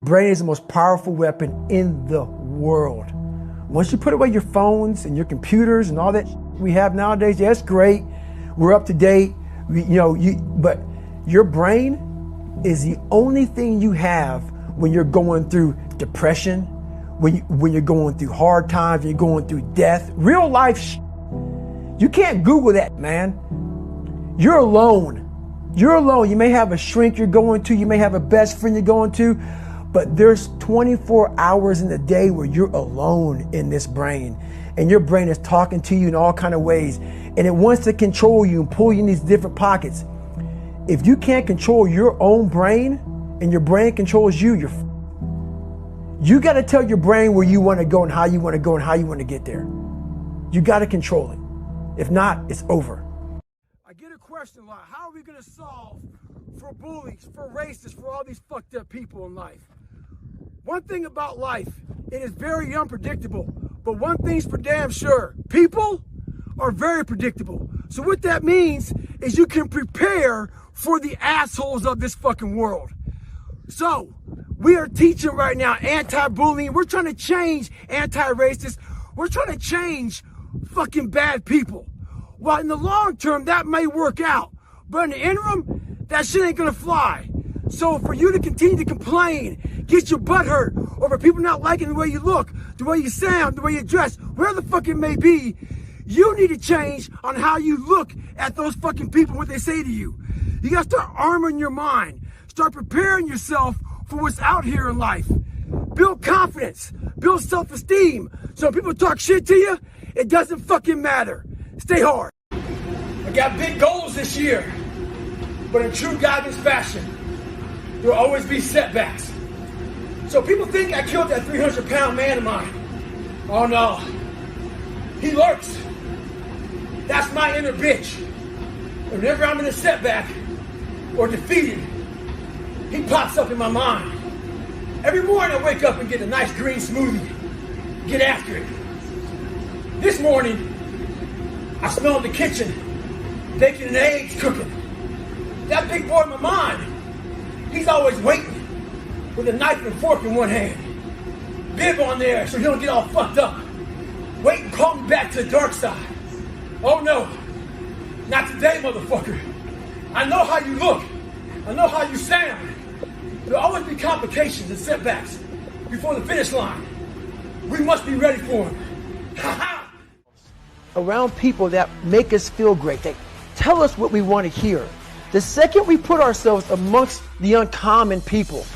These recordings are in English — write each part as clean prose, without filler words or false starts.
Brain is the most powerful weapon in the world. Once you put away your phones and your computers and all that we have nowadays, yeah, it's great. We're up to date. But your brain is the only thing you have when you're going through depression, when you're going through hard times, when you're going through death, real life. You can't Google that, man. You're alone. You're alone. You may have a shrink you're going to. You may have a best friend you're going to. But there's 24 hours in the day where you're alone in this brain. And your brain is talking to you in all kinds of ways. And it wants to control you and pull you in these different pockets. If you can't control your own brain and your brain controls you, you got to tell your brain where you want to go and how you want to go and how you want to get there. You got to control it. If not, it's over. I get a question a lot. How are we going to solve for bullies, for racists, for all these fucked up people in life? One thing about life, it is very unpredictable. But one thing's for damn sure. People are very predictable. So what that means is you can prepare for the assholes of this fucking world. So we are teaching right now anti-bullying. We're trying to change anti-racist. We're trying to change fucking bad people. Well, in the long term, that may work out. But in the interim, that shit ain't gonna fly. So for you to continue to complain, get your butt hurt over people not liking the way you look, the way you sound, the way you dress, where the fuck it may be, you need to change on how you look at those fucking people, what they say to you. You gotta start armoring your mind. Start preparing yourself for what's out here in life. Build confidence, build self-esteem. So when people talk shit to you, it doesn't fucking matter. Stay hard. I got big goals this year, but in true Goggins fashion, there will always be setbacks. So people think I killed that 300-pound man of mine. Oh no, he lurks. That's my inner bitch. Whenever I'm in a setback or defeated, he pops up in my mind. Every morning I wake up and get a nice green smoothie, get after it. This morning, I smelled the kitchen, bacon and eggs cooking. That big boy in my mind, he's always waiting with a knife and fork in one hand. Bib on there so he don't get all fucked up. Wait and call me back to the dark side. Oh no, not today, motherfucker. I know how you look. I know how you sound. There'll always be complications and setbacks before the finish line. We must be ready for them. Around people that make us feel great. They tell us what we want to hear. The second we put ourselves amongst the uncommon people,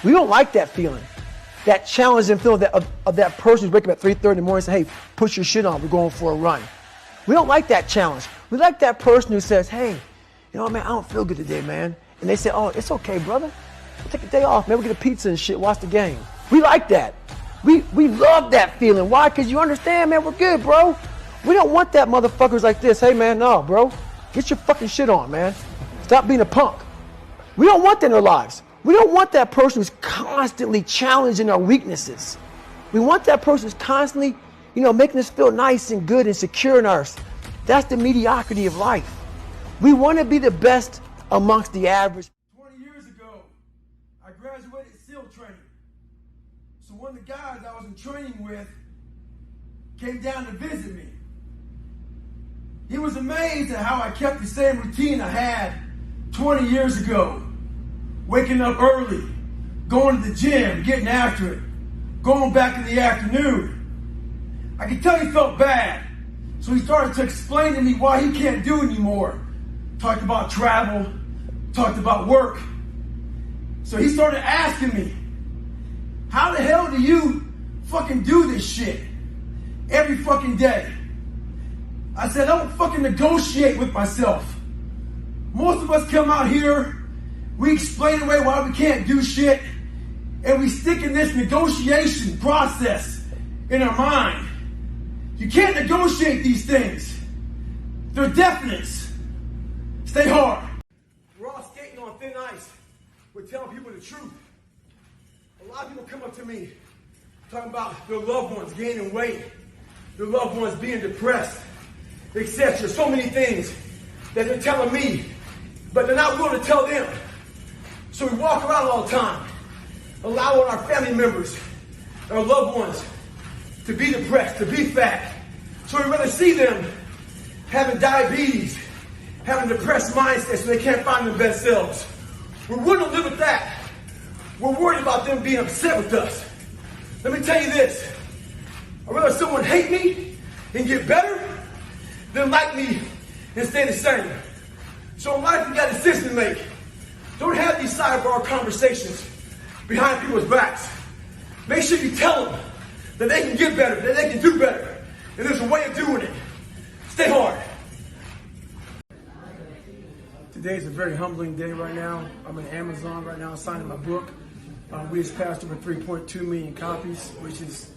we don't like that feeling. That challenging feeling of that person who's waking up at 3:30 in the morning and say, hey, put your shit on, we're going for a run. We don't like that challenge. We like that person who says, hey, you know what, man, I don't feel good today, man. And they say, oh, it's okay, brother. Take a day off, man, we'll get a pizza and shit, watch the game. We like that. We love that feeling. Why? Because you understand, man, we're good, bro. We don't want that motherfuckers like this. Hey, man, no, bro. Get your fucking shit on, man. Stop being a punk. We don't want that in our lives. We don't want that person who's constantly challenging our weaknesses. We want that person who's constantly, making us feel nice and good and secure in ours. That's the mediocrity of life. We want to be the best amongst the average. 20 years ago, I graduated SEAL training. So one of the guys I was in training with came down to visit me. He was amazed at how I kept the same routine I had 20 years ago. Waking up early, going to the gym, getting after it, going back in the afternoon. I could tell he felt bad. So he started to explain to me why he can't do it anymore. Talked about travel, talked about work. So he started asking me, how the hell do you fucking do this shit every fucking day? I said, I don't fucking negotiate with myself. Most of us come out here, we explain away why we can't do shit, and we stick in this negotiation process in our mind. You can't negotiate these things. They're definites. Stay hard. We're all skating on thin ice. We're telling people the truth. A lot of people come up to me talking about their loved ones gaining weight, their loved ones being depressed, etc. So many things that they're telling me, but they're not willing to tell them. So we walk around all the time allowing our family members, our loved ones, to be depressed, to be fat. So we'd rather see them having diabetes, having depressed mindsets so they can't find their best selves. We're willing to live with that. We're worried about them being upset with us. Let me tell you this. I'd rather someone hate me and get better than like me and stay the same. So in life, you got a decision to make. Don't have these sidebar conversations behind people's backs. Make sure you tell them that they can get better, that they can do better. And there's a way of doing it. Stay hard. Today is a very humbling day right now. I'm in Amazon right now signing my book. We just passed over 3.2 million copies, which is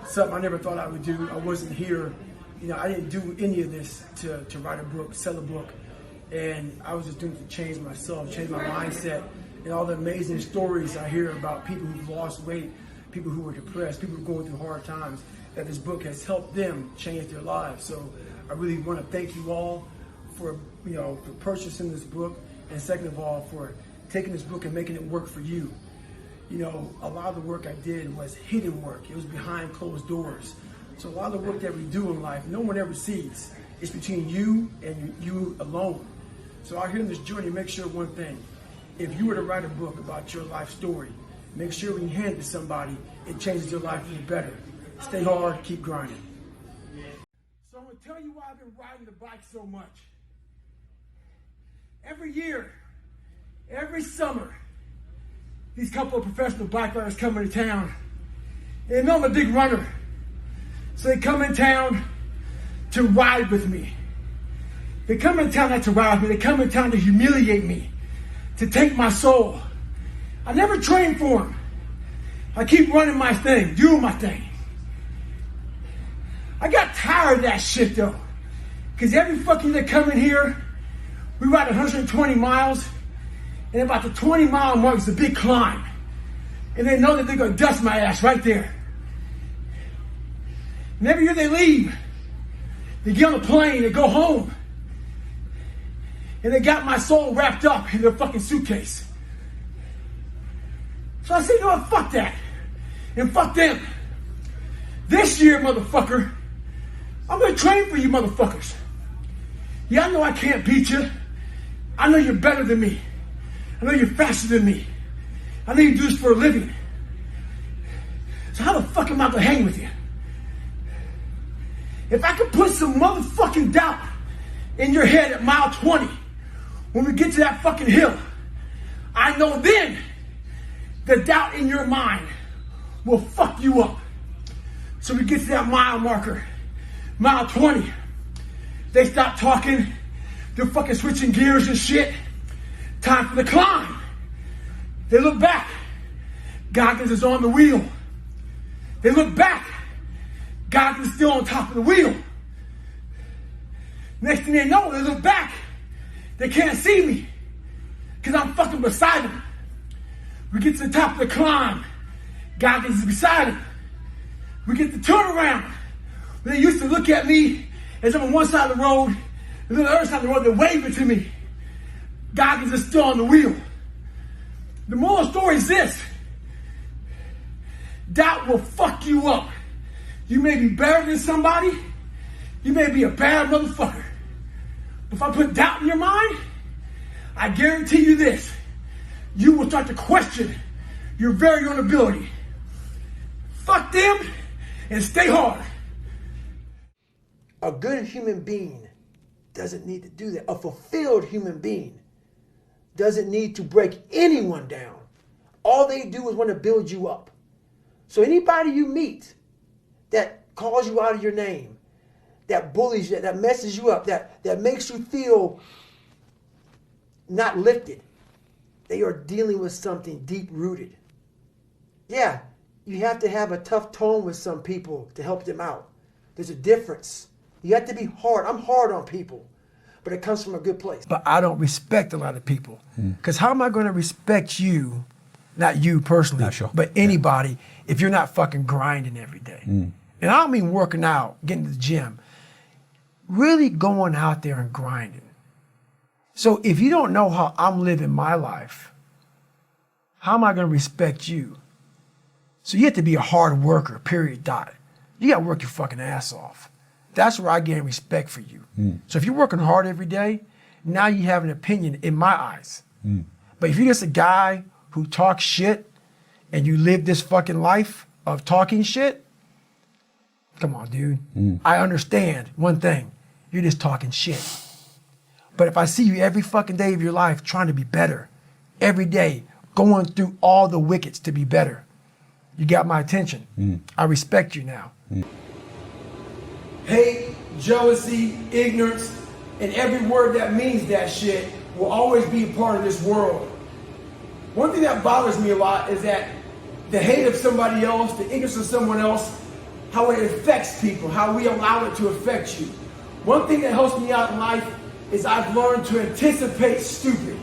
something I never thought I would do. I wasn't here. I didn't do any of this to write a book, sell a book. And I was just doing it to change myself, change my mindset, and all the amazing stories I hear about people who've lost weight, people who are depressed, people who are going through hard times, that this book has helped them change their lives. So I really want to thank you all for purchasing this book, and second of all, for taking this book and making it work for you. A lot of the work I did was hidden work. It was behind closed doors. So a lot of the work that we do in life, no one ever sees. It's between you and you alone. So out here in this journey, make sure one thing. If you were to write a book about your life story, make sure when you hand it to somebody, it changes your life for the better. Stay hard, keep grinding. So I'm going to tell you why I've been riding the bike so much. Every year, every summer, these couple of professional bike riders come into town. And they know I'm a big runner. So they come in town to ride with me. They come in town not to ride with me. They come in town to humiliate me, to take my soul. I never train for them. I keep running my thing, doing my thing. I got tired of that shit though. Because every fucking day they come in here, we ride 120 miles, and about the 20-mile mark is a big climb. And they know that they're going to dust my ass right there. And every year they leave, they get on the plane, they go home, and they got my soul wrapped up in their fucking suitcase. So I said, fuck that. And fuck them. This year, motherfucker, I'm going to train for you motherfuckers. Yeah, I know I can't beat you. I know you're better than me. I know you're faster than me. I know you do this for a living. So how the fuck am I going to hang with you? If I could put some motherfucking doubt in your head at mile 20, when we get to that fucking hill, I know then the doubt in your mind will fuck you up. So we get to that mile marker, mile 20. They stop talking. They're fucking switching gears and shit. Time for the climb. They look back. Goggins is on the wheel. They look back. Goggins is still on top of the wheel. Next thing they know, they look back. They can't see me because I'm fucking beside them. We get to the top of the climb. Goggins is beside him. We get the turnaround. They used to look at me as I'm on one side of the road, and then the other side of the road, they're waving to me. Goggins is still on the wheel. The moral of the story is this. Doubt will fuck you up. You may be better than somebody. You may be a bad motherfucker. But if I put doubt in your mind, I guarantee you this. You will start to question your very own ability. Fuck them and stay hard. A good human being doesn't need to do that. A fulfilled human being doesn't need to break anyone down. All they do is want to build you up. So anybody you meet that calls you out of your name, that bullies you, that messes you up, that makes you feel not lifted, they are dealing with something deep-rooted. Yeah, you have to have a tough tone with some people to help them out. There's a difference. You have to be hard. I'm hard on people, but it comes from a good place. But I don't respect a lot of people. Because how am I going to respect you, not you personally, not sure, but anybody, if you're not fucking grinding every day? And I don't mean working out, getting to the gym. Really going out there and grinding. So if you don't know how I'm living my life, how am I going to respect you? So you have to be a hard worker, period, dot. You got to work your fucking ass off. That's where I gain respect for you. So if you're working hard every day, now you have an opinion in my eyes. But if you're just a guy who talks shit and you live this fucking life of talking shit, come on, dude. I understand one thing. You're just talking shit. But if I see you every fucking day of your life trying to be better, every day, going through all the wickets to be better, you got my attention. I respect you now. Hate, jealousy, ignorance, and every word that means that shit will always be a part of this world. One thing that bothers me a lot is that the hate of somebody else, the ignorance of someone else, how it affects people, how we allow it to affect you. One thing that helps me out in life is I've learned to anticipate stupid.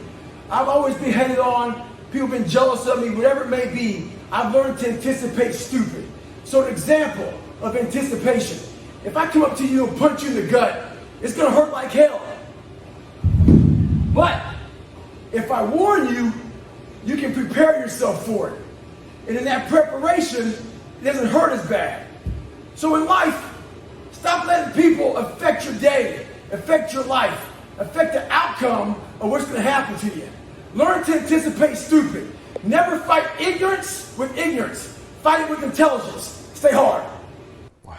I've always been headed on, people have been jealous of me, whatever it may be. I've learned to anticipate stupid. So an example of anticipation. If I come up to you and punch you in the gut, it's gonna hurt like hell. But if I warn you, you can prepare yourself for it. And in that preparation, it doesn't hurt as bad. So in life, stop letting people affect your day, affect your life, affect the outcome of what's gonna happen to you. Learn to anticipate stupid. Never fight ignorance with ignorance. Fight it with intelligence. Stay hard.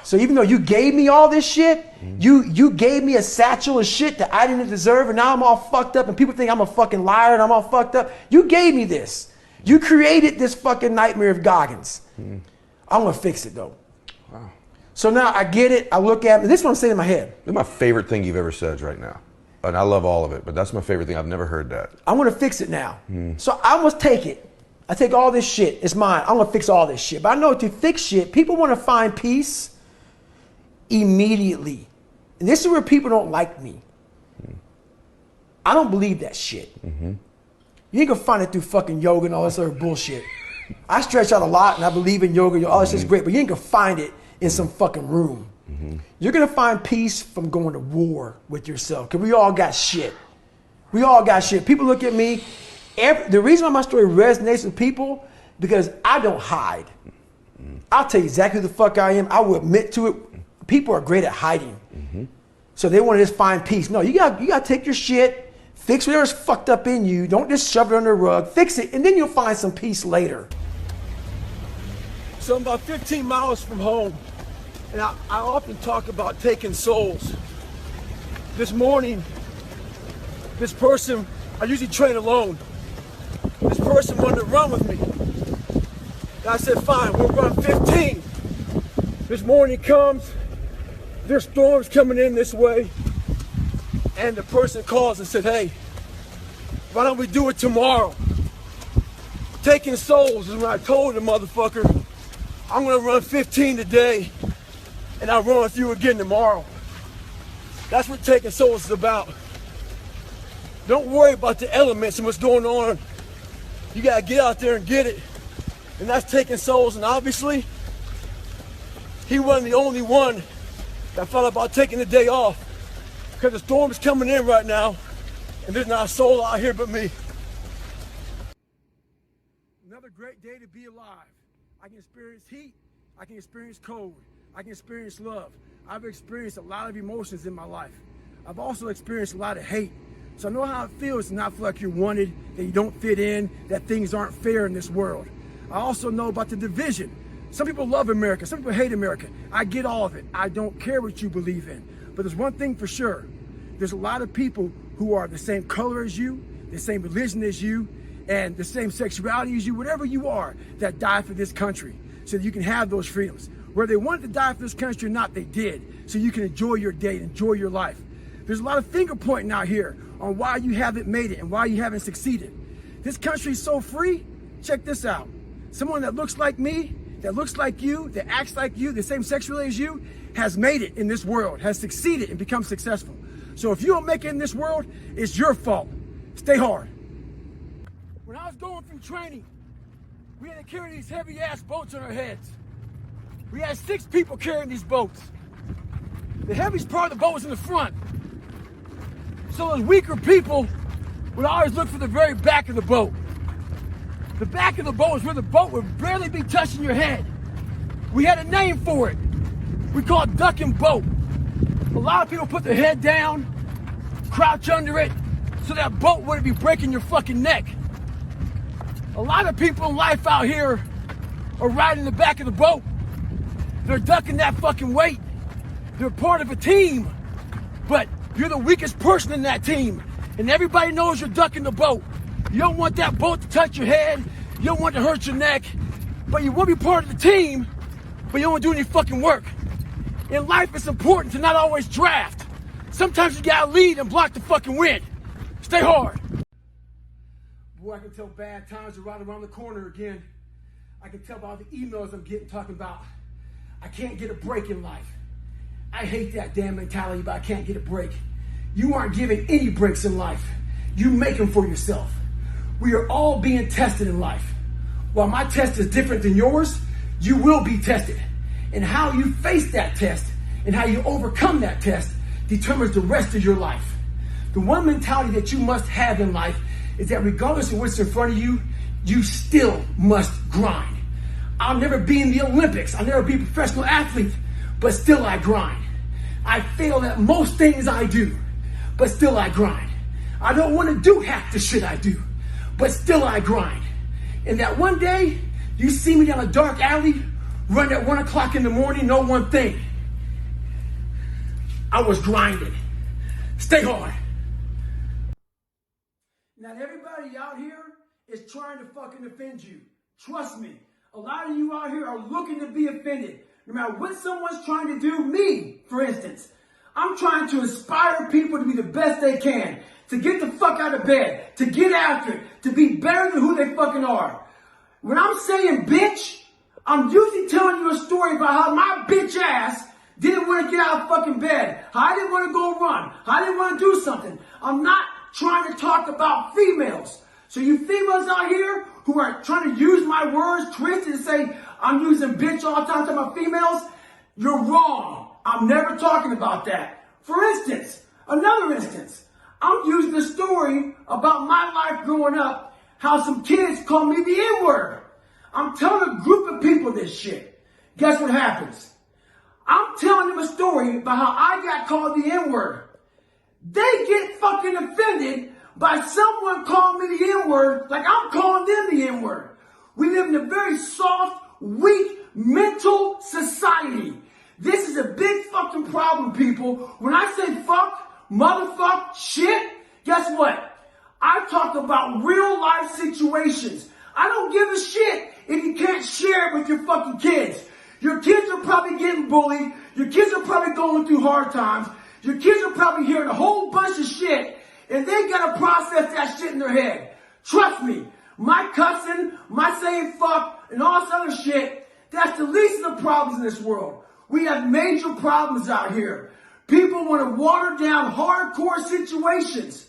So even though you gave me all this shit, you gave me a satchel of shit that I didn't deserve, and now I'm all fucked up and people think I'm a fucking liar and I'm all fucked up. You gave me this. You created this fucking nightmare of Goggins. I'm gonna fix it though. Wow. So now I get it, I look at it, this is what I'm saying in my head. This is my favorite thing you've ever said right now. And I love all of it, but that's my favorite thing. I've never heard that. I'm gonna fix it now. So I must take it. I take all this shit, it's mine. I'm gonna fix all this shit. But I know to fix shit, people wanna find peace immediately. And this is where people don't like me. I don't believe that shit. You ain't gonna find it through fucking yoga and all this other bullshit. I stretch out a lot and I believe in yoga, all this shit's great, but you ain't gonna find it in some fucking room. You're gonna find peace from going to war with yourself, because we all got shit. We all got shit. People look at me, the reason why my story resonates with people, because I don't hide. I'll tell you exactly who the fuck I am. I will admit to it. People are great at hiding. So they want to just find peace. No, you got to take your shit, fix whatever's fucked up in you. Don't just shove it under the rug. Fix it, and then you'll find some peace later. So I'm about 15 miles from home, and I often talk about taking souls. This morning, this person, I usually train alone. This person wanted to run with me. And I said, fine, we'll run 15. This morning comes, there's storms coming in this way, and the person calls and said, hey, why don't we do it tomorrow? Taking souls is when I told the motherfucker, I'm gonna run 15 today, and I'll run with you again tomorrow. That's what taking souls is about. Don't worry about the elements and what's going on. You gotta get out there and get it. And that's taking souls, and obviously, he wasn't the only one that thought about taking the day off, because the storm is coming in right now, and there's not a soul out here but me. Another great day to be alive. I can experience heat, I can experience cold, I can experience love. I've experienced a lot of emotions in my life. I've also experienced a lot of hate. So I know how it feels to not feel like you're wanted, that you don't fit in, that things aren't fair in this world. I also know about the division. Some people love America, some people hate America. I get all of it. I don't care what you believe in. But there's one thing for sure. There's a lot of people who are the same color as you, the same religion as you, and the same sexuality as you, whatever you are, that die for this country so that you can have those freedoms. Whether they wanted to die for this country or not, they did, so you can enjoy your day, enjoy your life. There's a lot of finger pointing out here on why you haven't made it and why you haven't succeeded. This country's so free. Check this out. Someone that looks like me, that looks like you, that acts like you, the same sexuality as you, has made it in this world, has succeeded and become successful. So if you don't make it in this world, it's your fault. Stay hard. When I was going through training, we had to carry these heavy ass boats on our heads. We had 6 people carrying these boats. The heaviest part of the boat was in the front. So those weaker people would always look for the very back of the boat. The back of the boat is where the boat would barely be touching your head. We had a name for it. We call it duck and boat. A lot of people put their head down, crouch under it, so that boat wouldn't be breaking your fucking neck. A lot of people in life out here are riding the back of the boat. They're ducking that fucking weight. They're part of a team, but you're the weakest person in that team, and everybody knows you're ducking the boat. You don't want that boat to touch your head. You don't want to hurt your neck, but you want to be part of the team, but you don't want to do any fucking work. In life, it's important to not always draft. Sometimes you gotta lead and block the fucking wind. Stay hard. Boy, I can tell bad times are right around the corner again. I can tell by all the emails I'm getting talking about I can't get a break in life. I hate that damn mentality, but I can't get a break. You aren't given any breaks in life. You make them for yourself. We are all being tested in life. While my test is different than yours, you will be tested. And how you face that test and how you overcome that test determines the rest of your life. The one mentality that you must have in life is that regardless of what's in front of you, you still must grind. I'll never be in the Olympics. I'll never be a professional athlete, but still I grind. I fail at most things I do, but still I grind. I don't want to do half the shit I do, but still I grind. And that one day, you see me down a dark alley, run at 1 o'clock in the morning, know one thing. I was grinding. Stay hard. Not everybody out here is trying to fucking offend you. Trust me. A lot of you out here are looking to be offended. No matter what someone's trying to do, me, for instance, I'm trying to inspire people to be the best they can, to get the fuck out of bed, to get after it, to be better than who they fucking are. When I'm saying bitch, I'm usually telling you a story about how my bitch ass didn't want to get out of fucking bed, how I didn't want to go run, how I didn't want to do something. I'm not trying to talk about females. So you females out here who are trying to use my words twisted and say I'm using bitch all the time to my females, you're wrong. I'm never talking about that. For instance, another instance, I'm using a story about my life growing up, how some kids call me the N-word. I'm telling a group of people this shit. Guess what happens? I'm telling them a story about how I got called the N-word. They get fucking offended by someone calling me the N-word like I'm calling them the N-word. We live in a very soft, weak, mental society. This is a big fucking problem, people. When I say fuck, motherfuck, shit, guess what? I talk about real life situations. I don't give a shit if you can't share it with your fucking kids. Your kids are probably getting bullied. Your kids are probably going through hard times. Your kids are probably hearing a whole bunch of shit, and they gotta process that shit in their head. Trust me, my cussing, my saying fuck, and all this other shit, that's the least of the problems in this world. We have major problems out here. People want to water down hardcore situations.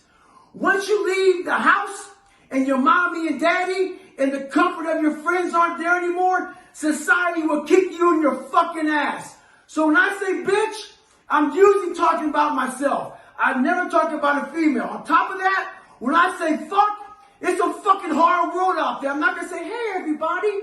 Once you leave the house and your mommy and daddy and the comfort of your friends aren't there anymore, society will kick you in your fucking ass. So when I say bitch, I'm usually talking about myself. I've never talked about a female. On top of that, when I say fuck, it's a fucking hard world out there. I'm not going to say, hey everybody,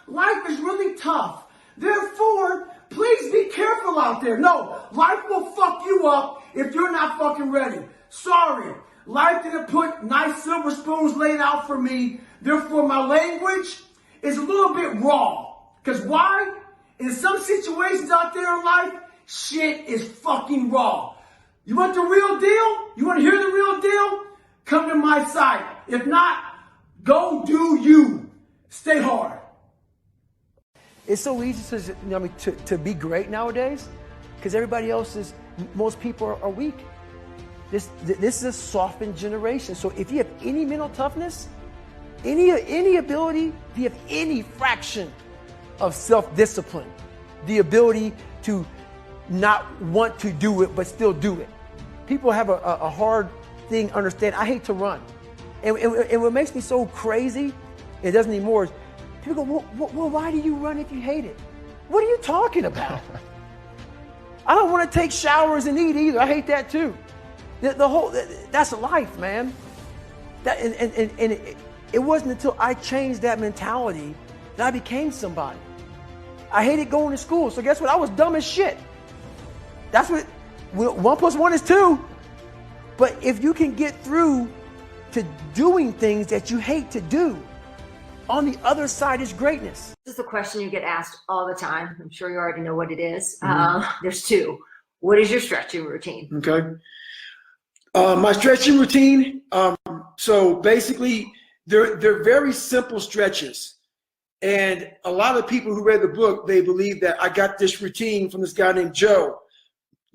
life is really tough. Therefore, please be careful out there. No, life will fuck you up if you're not fucking ready. Sorry, life didn't put nice silver spoons laid out for me. Therefore, my language is a little bit raw. Because why? In some situations out there in life, shit is fucking raw. You want the real deal? You want to hear the real deal? Come to my site. If not, go do you. Stay hard. It's so easy to be great nowadays because everybody else is, most people are weak. This is a softened generation. So if you have any mental toughness, any ability, if you have any fraction of self-discipline, the ability to not want to do it but still do it. People have a hard thing understand. I hate to run. And what makes me so crazy, it doesn't anymore, is people go, well, why do you run if you hate it? What are you talking about? I don't want to take showers and eat either. I hate that too. That's life, man. it wasn't until I changed that mentality that I became somebody. I hated going to school. So guess what? I was dumb as shit. That's what 1 + 1 is 2. But if you can get through to doing things that you hate to do, on the other side is greatness. This is the question you get asked all the time. I'm sure you already know what it is. There's two. What is your stretching routine? Okay. My stretching routine. So basically, they're very simple stretches. And a lot of people who read the book, they believe that I got this routine from this guy named Joe.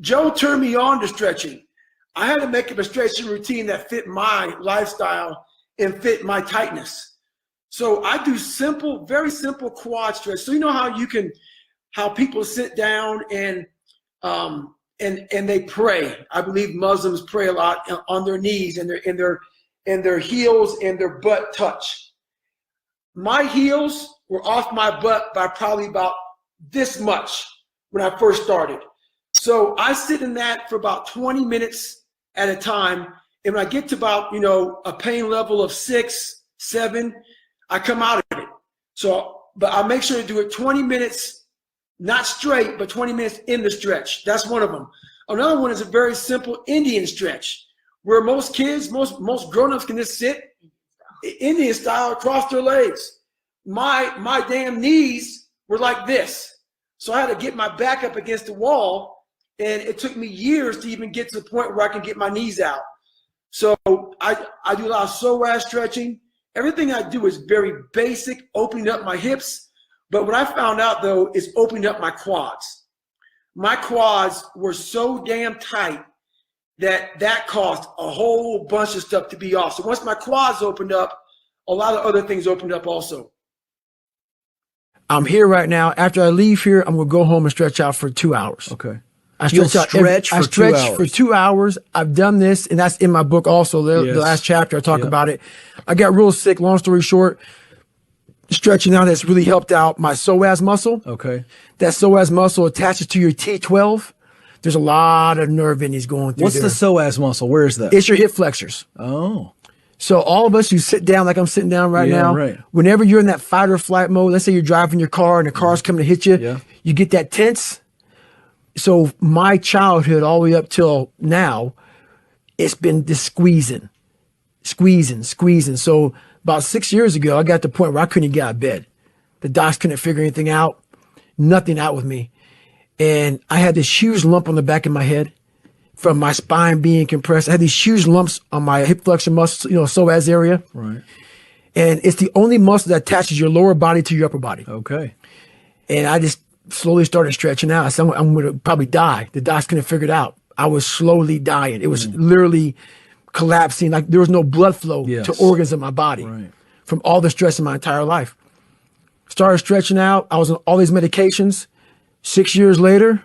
Joe turned me on to stretching. I had to make up a stretching routine that fit my lifestyle and fit my tightness. So I do simple, very simple quad stretch. So you know how people sit down and they pray. I believe Muslims pray a lot on their knees and their heels and their butt touch. My heels were off my butt by probably about this much when I first started. So I sit in that for about 20 minutes at a time. And when I get to about, a pain level of 6, 7, I come out of it. So, but I make sure to do it 20 minutes, not straight, but 20 minutes in the stretch. That's one of them. Another one is a very simple Indian stretch where most kids, most grown-ups can just sit Indian style across their legs. My damn knees were like this. So I had to get my back up against the wall, and it took me years to even get to the point where I can get my knees out. So I do a lot of psoas stretching. Everything I do is very basic, opening up my hips. But what I found out, though, is opening up my quads. My quads were so damn tight that caused a whole bunch of stuff to be off. So once my quads opened up, a lot of other things opened up also. I'm here right now. After I leave here, I'm going to go home and stretch out for 2 hours. Okay. I stretch for 2 hours. I've done this, and that's in my book also. The last chapter, I talk about it. I got real sick, long story short. Stretching out has really helped out my psoas muscle. Okay. That psoas muscle attaches to your T12. There's a lot of nerve endings going through What's there. the psoas muscle? Where is that? It's your hip flexors. Oh. So all of us who sit down like I'm sitting down right now, whenever you're in that fight or flight mode, let's say you're driving your car and the car's coming to hit you, you get that tense. So my childhood all the way up till now, it's been this squeezing. So about 6 years ago, I got to the point where I couldn't get out of bed. The docs couldn't figure anything out, nothing out with me. And I had this huge lump on the back of my head from my spine being compressed. I had these huge lumps on my hip flexor muscle, psoas area. Right. And it's the only muscle that attaches your lower body to your upper body. Okay. And I just slowly started stretching out. I said, I'm going to probably die. The docs couldn't figure it out. I was slowly dying. It was literally collapsing. Like there was no blood flow to organs in my body from all the stress in my entire life. Started stretching out. I was on all these medications. 6 years later,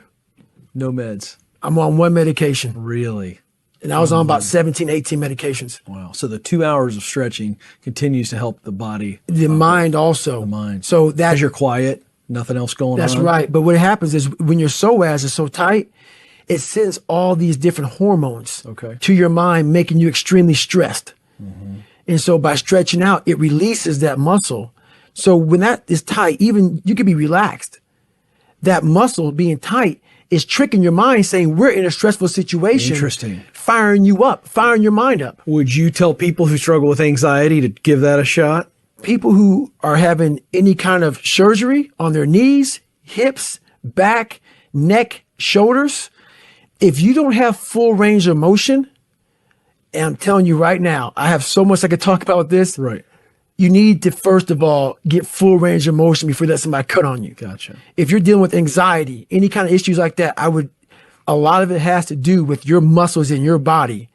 no meds. I'm on one medication. Really? And I was on about 17, 18 medications. Wow. So the 2 hours of stretching continues to help the body. The mind also. The mind. So that, as you're quiet, nothing else going on. That's right. But what happens is when your psoas is so tight, it sends all these different hormones to your mind, making you extremely stressed. And so by stretching out, it releases that muscle. So when that is tight, even you can be relaxed. That muscle being tight is tricking your mind, saying we're in a stressful situation. Interesting. Firing you up, firing your mind up. Would you tell people who struggle with anxiety to give that a shot? People who are having any kind of surgery on their knees, hips, back, neck, shoulders, if you don't have full range of motion, and I'm telling you right now, I have so much I could talk about with this. Right. You need to, first of all, get full range of motion before you let somebody cut on you. Gotcha. If you're dealing with anxiety, any kind of issues like that, a lot of it has to do with your muscles in your body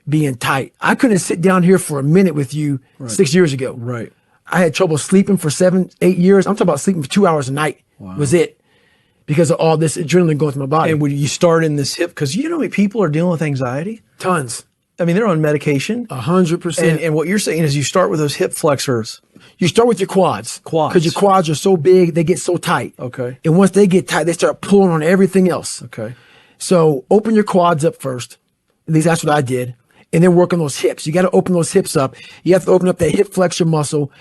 being tight. I couldn't sit down here for a minute with you 6 years ago. Right. I had trouble sleeping for 7, 8 years. I'm talking about sleeping for 2 hours a night. Wow. Was it. Because of all this adrenaline going through my body. And when you start in this hip, because you know how many people are dealing with anxiety? Tons. I mean, they're on medication. 100%. And what you're saying is you start with those hip flexors. You start with your quads. Because your quads are so big, they get so tight. Okay. And once they get tight, they start pulling on everything else. Okay. So open your quads up first. At least that's what I did. and then work on those hips. You got to open those hips up. You have to open up that hip flexor muscle,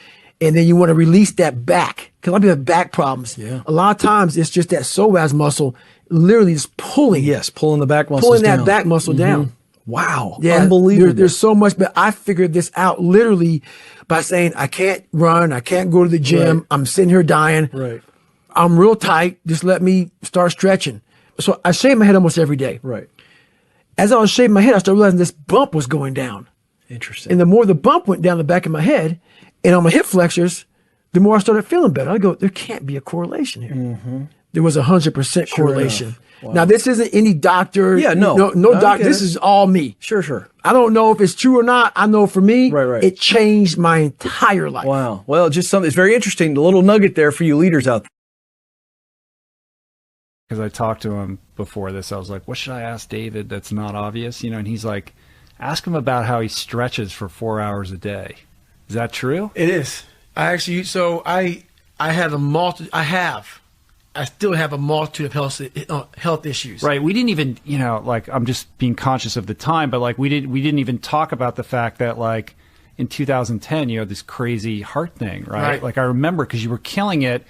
and then you want to release that back. Because a lot of people have back problems. Yeah. A lot of times it's just that psoas muscle literally just pulling. Yes, pulling the back muscles Pulling that down. back muscle down. Wow. Yeah, Unbelievable. there's so much, but I figured this out literally by saying, I can't run, I can't go to the gym, Right. I'm sitting here dying. Right. I'm real tight, just let me start stretching. So I shave my head almost every day. Right. As I was shaving my head, I started realizing this bump was going down. Interesting. And the more the bump went down the back of my head and on my hip flexors, the more I started feeling better. I go, there can't be a correlation here. There was 100% correlation. enough. Wow. Now, this isn't any doctor. Yeah, no. No I doctor. get This it. is all me. Sure. I don't know if it's true or not. I know for me, Right. it changed my entire life. Wow. Well, just something. It's very interesting. A little nugget there for you leaders out there. Because I talked to him before this. I was like, what should I ask David that's not obvious? You know, and he's like, ask him about how he stretches for 4 hours a day. Is that true? It is. I still have a multitude of health issues. Right. We didn't even, you know, like, I'm just being conscious of the time, but like we didn't even talk about the fact that like in 2010 you had this crazy heart thing, right? Like I remember because you were killing it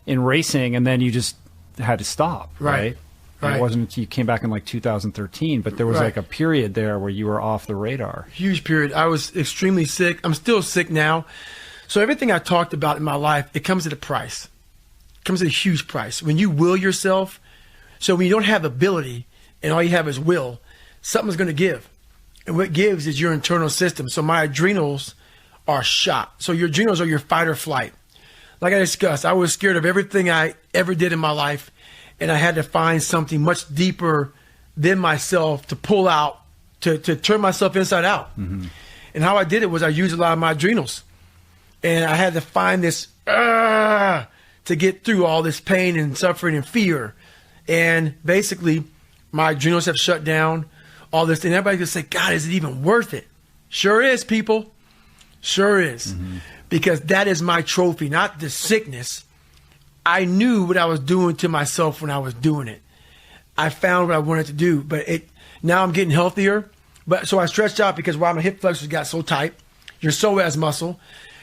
in racing and then you just had to stop, right? And it wasn't until you came back in like 2013, but there was like a period there where you were off the radar. Huge period. I was extremely sick. I'm still sick now. So everything I talked about in my life, it comes at a price. It comes at a huge price. When you will yourself, so when you don't have ability and all you have is will, something's going to give. And what gives is your internal system. So my adrenals are shot. So your adrenals are your fight or flight. Like I discussed, I was scared of everything I ever did in my life, and I had to find something much deeper than myself to pull out, to turn myself inside out. And how I did it was I used a lot of my adrenals. And I had to find this to get through all this pain and suffering and fear. And basically, my adrenals have shut down, all this. And everybody just say, God, is it even worth it? Sure is, people. Sure is. Because that is my trophy, not the sickness. I knew what I was doing to myself when I was doing it. I found what I wanted to do, but now I'm getting healthier. But so I stretched out because while my hip flexors got so tight, your psoas muscle.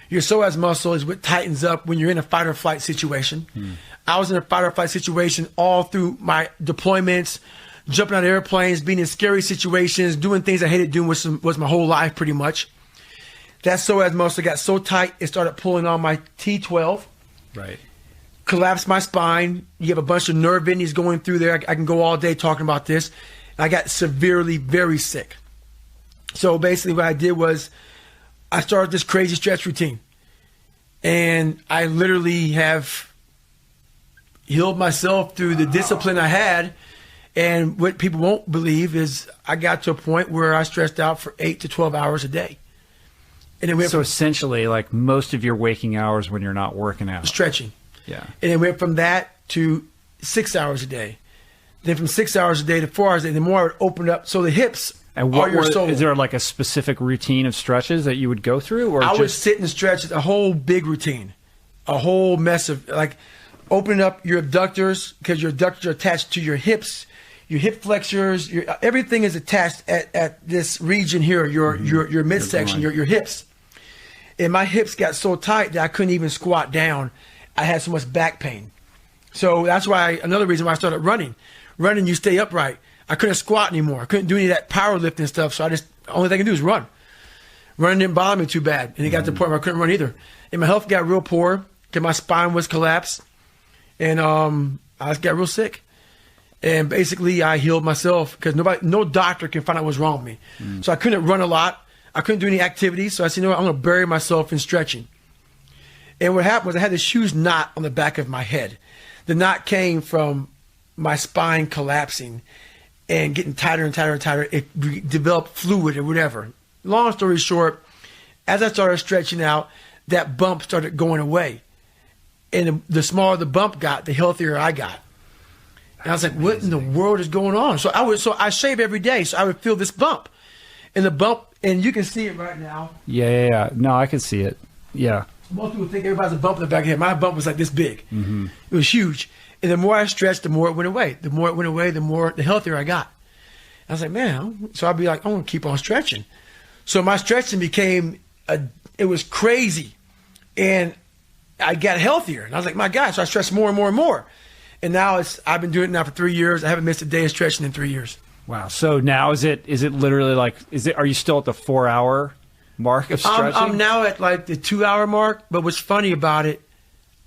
Your psoas muscle is what tightens up when you're in a fight or flight situation. I was in a fight or flight situation all through my deployments, jumping out of airplanes, being in scary situations, doing things I hated doing was my whole life pretty much. That psoas muscle got so tight, it started pulling on my T12. Right. Collapsed my spine. You have a bunch of nerve endings going through there. I can go all day talking about this. I got severely, very sick. So basically what I did was I started this crazy stretch routine. And I literally have healed myself through the discipline I had. And what people won't believe is I got to a point where I stretched out for 8 to 12 hours a day. And it went So from essentially, like most of your waking hours when you're not working out. stretching. Yeah. And it went from that to 6 hours a day. Then from 6 hours a day to 4 hours a day, the more I would open up. So the hips And are what your soul. is there like a specific routine of stretches that you would go through, or I would just sit and stretch a whole big routine, a whole mess of like opening up your abductors because your abductors are attached to your hips, your hip flexors, everything is attached at this region here, your midsection, your hips. And my hips got so tight that I couldn't even squat down. I had so much back pain. So that's why another reason why I started running. Running, you stay upright. I couldn't squat anymore. I couldn't do any of that powerlifting stuff. So the only thing I could do is run. Running didn't bother me too bad. And it got to the point where I couldn't run either. And my health got real poor because my spine was collapsed. And I just got real sick. And basically I healed myself because no doctor can find out what's wrong with me. So I couldn't run a lot. I couldn't do any activities. So I said, you know what, I'm going to bury myself in stretching. And what happened was I had this huge knot on the back of my head. The knot came from my spine collapsing and getting tighter and tighter and tighter. It developed fluid or whatever. Long story short, as I started stretching out, that bump started going away. And the smaller the bump got, the healthier I got. And I was like, what in the world is going on? So I shave every day, so I would feel this bump. And the bump, and you can see it right now. Yeah. No, I can see it. Yeah. Most people think everybody's a bump in the back of the head. My bump was like this big. It was huge. And the more I stretched, the more it went away. The more it went away, the healthier I got. And I was like, man, so I'd be like, I want to keep on stretching. So my stretching became, it was crazy. And I got healthier. And I was like, my God, so I stretched more and more and more. And now I've been doing it now for 3 years. I haven't missed a day of stretching in 3 years. Wow. So now is it literally like, are you still at the 4 hour mark of stretching? I'm now at like the 2 hour mark. But what's funny about it,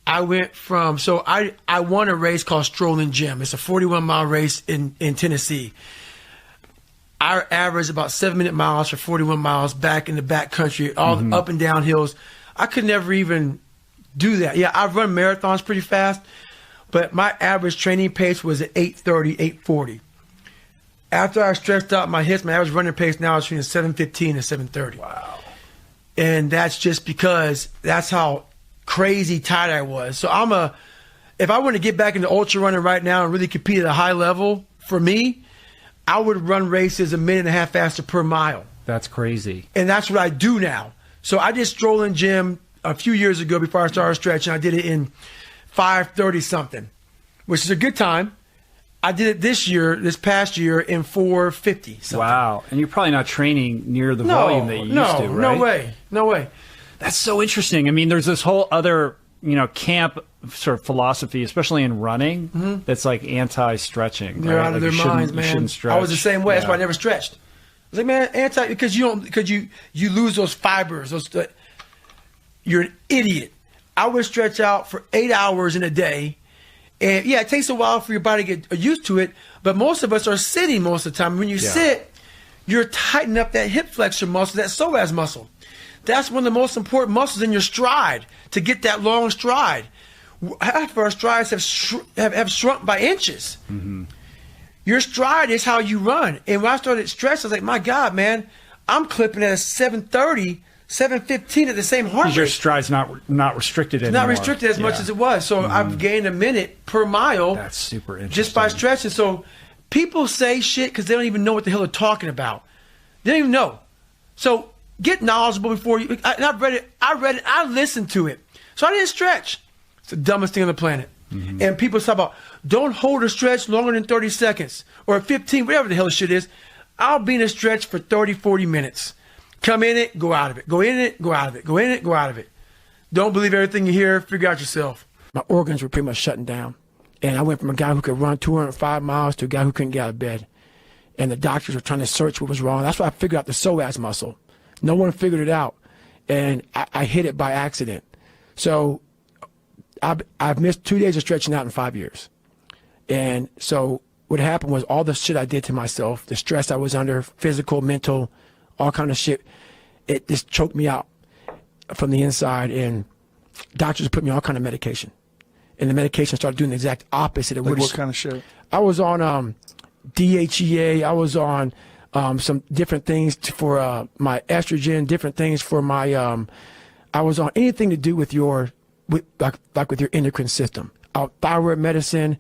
I went from, so I won a race called Strolling Gym. It's a 41-mile race in Tennessee. I averaged about 7-minute miles for 41 miles back in the back country, all the up and down hills. I could never even do that. Yeah, I've run marathons pretty fast, but my average training pace was at 8:30, 8:40. After I stretched out my hips, my average running pace now is between 7:15 and 7:30. Wow. And that's just because that's how crazy tight I was. So if I want to get back into ultra running right now and really compete at a high level, for me, I would run races a minute and a half faster per mile. That's crazy. And that's what I do now. So I did Strolling Gym a few years ago before I started stretching. I did it in 5:30 something, which is a good time. I did it this past year in 4:50 something. Wow. And you're probably not training near the volume that you used to, right? No way. That's so interesting. I mean, there's this whole other, camp sort of philosophy, especially in running, that's like anti-stretching. They're right? out of Like their minds, man. You shouldn't stretch. I was the same way. That's why I never stretched. I was like, man, because you lose those fibers. You're an idiot. I would stretch out for 8 hours in a day. And yeah, it takes a while for your body to get used to it, but most of us are sitting most of the time. When you sit, you're tightening up that hip flexor muscle, that psoas muscle. That's one of the most important muscles in your stride, to get that long stride. Half of our strides have shrunk by inches. Your stride is how you run. And when I started stretching, I was like, my God, man, I'm clipping at a 7:30, 7:15 at the same heart rate. Your stride's not restricted anymore. Not restricted as much as it was. So I've gained a minute per mile. That's super interesting. Just by stretching. So people say shit because they don't even know what the hell they're talking about. They don't even know. So get knowledgeable before you. I've read it. I listened to it. So I didn't stretch. It's the dumbest thing on the planet. And people talk about, don't hold a stretch longer than 30 seconds or 15, whatever the hell shit is. I'll be in a stretch for 30, 40 minutes. Come in it, go out of it. Go in it, go out of it. Go in it, go out of it. Don't believe everything you hear. Figure out yourself. My organs were pretty much shutting down. And I went from a guy who could run 205 miles to a guy who couldn't get out of bed. And the doctors were trying to search what was wrong. That's why I figured out the psoas muscle. No one figured it out. And I hit it by accident. So I've missed 2 days of stretching out in 5 years. And so what happened was all the shit I did to myself, the stress I was under, physical, mental, all kind of shit, it just choked me out from the inside. And doctors put me on all kind of medication. And the medication started doing the exact opposite of what kind of shit? I was on DHEA. I was on some different things for my estrogen, different things for my, I was on anything to do with your, with your endocrine system. Thyroid medicine,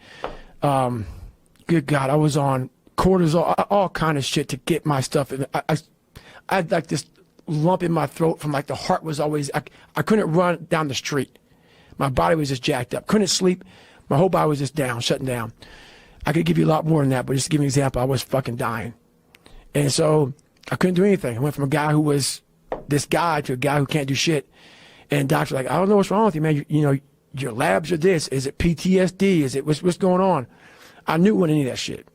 good God, I was on cortisol, all kind of shit to get my stuff. I had like this lump in my throat from like the heart was always, I couldn't run down the street. My body was just jacked up. Couldn't sleep. My whole body was just down, shutting down. I could give you a lot more than that, but just to give you an example, I was fucking dying. And so I couldn't do anything. I went from a guy who was this guy to a guy who can't do shit. And doctor's like, I don't know what's wrong with you, man. You know, your labs are this. Is it PTSD? Is it what's going on? I knew it wasn't any of that shit.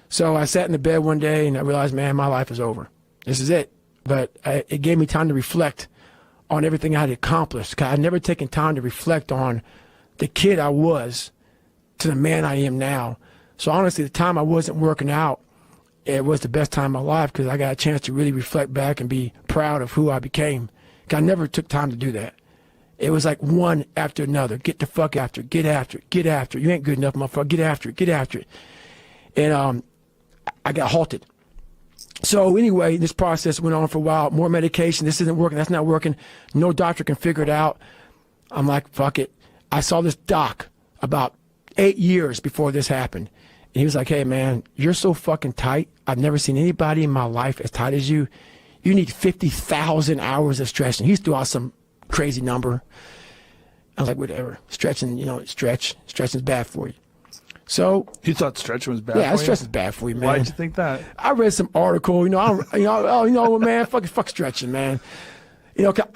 So I sat in the bed one day and I realized, man, my life is over. This is it. But it gave me time to reflect on everything I had accomplished. Because I'd never taken time to reflect on the kid I was to the man I am now. So honestly, the time I wasn't working out, it was the best time of my life because I got a chance to really reflect back and be proud of who I became. I never took time to do that. It was like one after another. Get the fuck after it. Get after it. Get after it. You ain't good enough, motherfucker. Get after it. Get after it. And I got halted. So anyway, this process went on for a while. More medication. This isn't working. That's not working. No doctor can figure it out. I'm like, fuck it. I saw this doc about 8 years before this happened. And he was like, hey, man, you're so fucking tight. I've never seen anybody in my life as tight as you. You need 50,000 hours of stretching. He threw out some crazy number. I was like, whatever. Stretching, you know, stretching's bad for you. So You thought stretching was bad? yeah, for stress you? is bad for you, man. Why did you think that? I read some article, man, fuck stretching, man.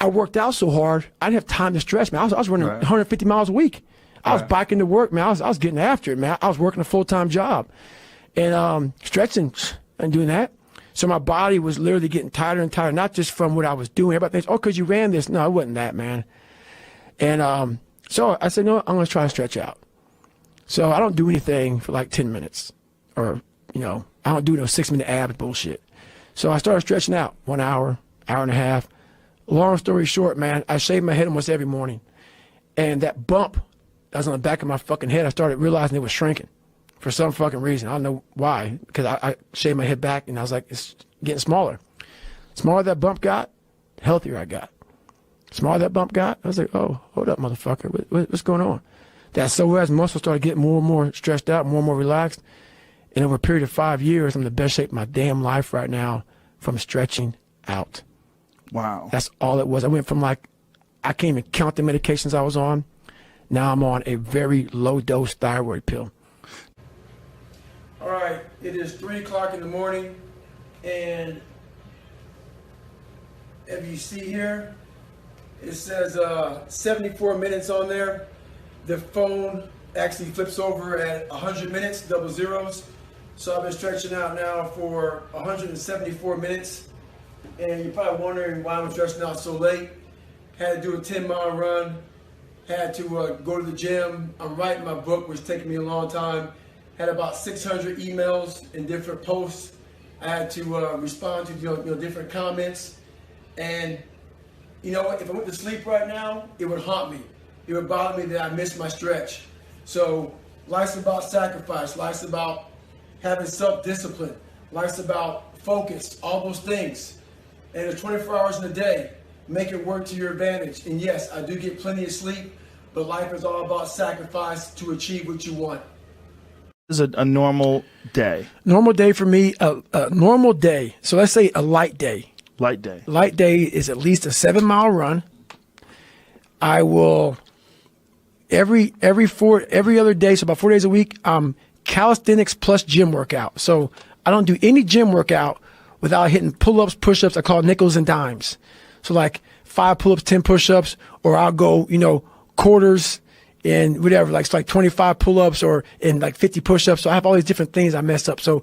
I worked out so hard, I didn't have time to stretch, man. I was running 150 miles a week. I was biking to work, man. I was getting after it, man. I was working a full-time job. And stretching, and doing that. So my body was literally getting tighter and tighter, not just from what I was doing. Everybody thinks, because you ran this. No, it wasn't that, man. And so I said, no, I'm going to try to stretch out. So I don't do anything for like 10 minutes. Or, I don't do no 6-minute abs bullshit. So I started stretching out 1 hour, hour and a half. Long story short, man, I shave my head almost every morning. And that bump that was on the back of my fucking head, I started realizing it was shrinking for some fucking reason. I don't know why, because I shaved my head back and I was like, it's getting smaller. Smaller that bump got, healthier I got. Smaller that bump got, I was like, oh, hold up, motherfucker. What's going on? That psoas muscle started getting more and more stretched out, more and more relaxed. And over a period of 5 years, I'm in the best shape of my damn life right now from stretching out. Wow. That's all it was. I went from I can't even count the medications I was on. Now I'm on a very low dose thyroid pill. All right, it is 3 o'clock in the morning, and if you see here, it says 74 minutes on there. The phone actually flips over at 100 minutes, double zeros. So I've been stretching out now for 174 minutes. And you're probably wondering why I'm stretching out so late. Had to do a 10-mile run. Had to go to the gym. I'm writing my book, which is taking me a long time. Had about 600 emails and different posts. I had to respond to different comments. And if I went to sleep right now, it would haunt me. It would bother me that I missed my stretch. So life's about sacrifice. Life's about having self-discipline. Life's about focus, all those things. And there's 24 hours in a day. Make it work to your advantage. And yes, I do get plenty of sleep, but life is all about sacrifice to achieve what you want. This is a normal day. Normal day for me, a normal day. So let's say a light day. Light day. Light day is at least a 7-mile run. I will every other day, so about 4 days a week, calisthenics plus gym workout. So I don't do any gym workout without hitting pull-ups, push-ups. I call it nickels and dimes. So like 5 pull-ups, 10 push-ups, or I'll go, quarters and whatever, like 25 pull-ups or in like 50 push-ups. So I have all these different things I mess up. So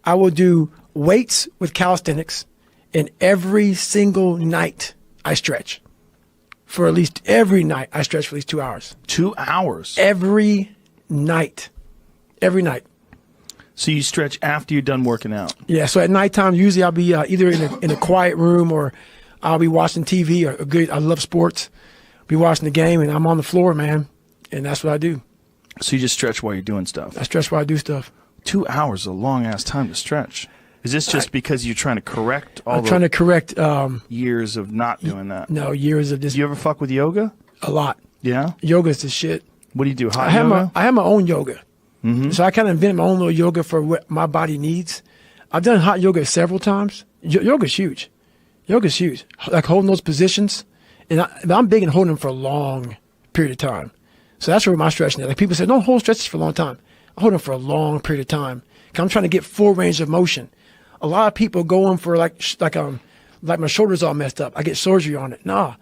I will do weights with calisthenics, and every single night I stretch. For at least every night I stretch for at least 2 hours. 2 hours? Every night. Every night. So you stretch after you're done working out? Yeah, so at nighttime, usually I'll be either in a quiet room, or I'll be watching TV. I love sports. Be watching the game, and I'm on the floor, man, and that's what I do. So you just stretch while you're doing stuff? I stretch while I do stuff. 2 hours is a long-ass time to stretch. Is this just because you're trying to correct all trying to correct years of not doing that? No, years of this. Do you ever fuck with yoga? A lot. Yeah? Yoga's the shit. What do you do, hot yoga? I have my own yoga. Mm-hmm. So I kind of invented my own little yoga for what my body needs. I've done hot yoga several times. Yoga's huge. Yoga's huge. Like holding those positions. And I'm big in holding them for a long period of time. So that's where my stretching is. Like people say, don't hold stretches for a long time. I hold them for a long period of time. 'Cause I'm trying to get full range of motion. A lot of people go in for like my shoulder's all messed up. I get surgery on it. Nah.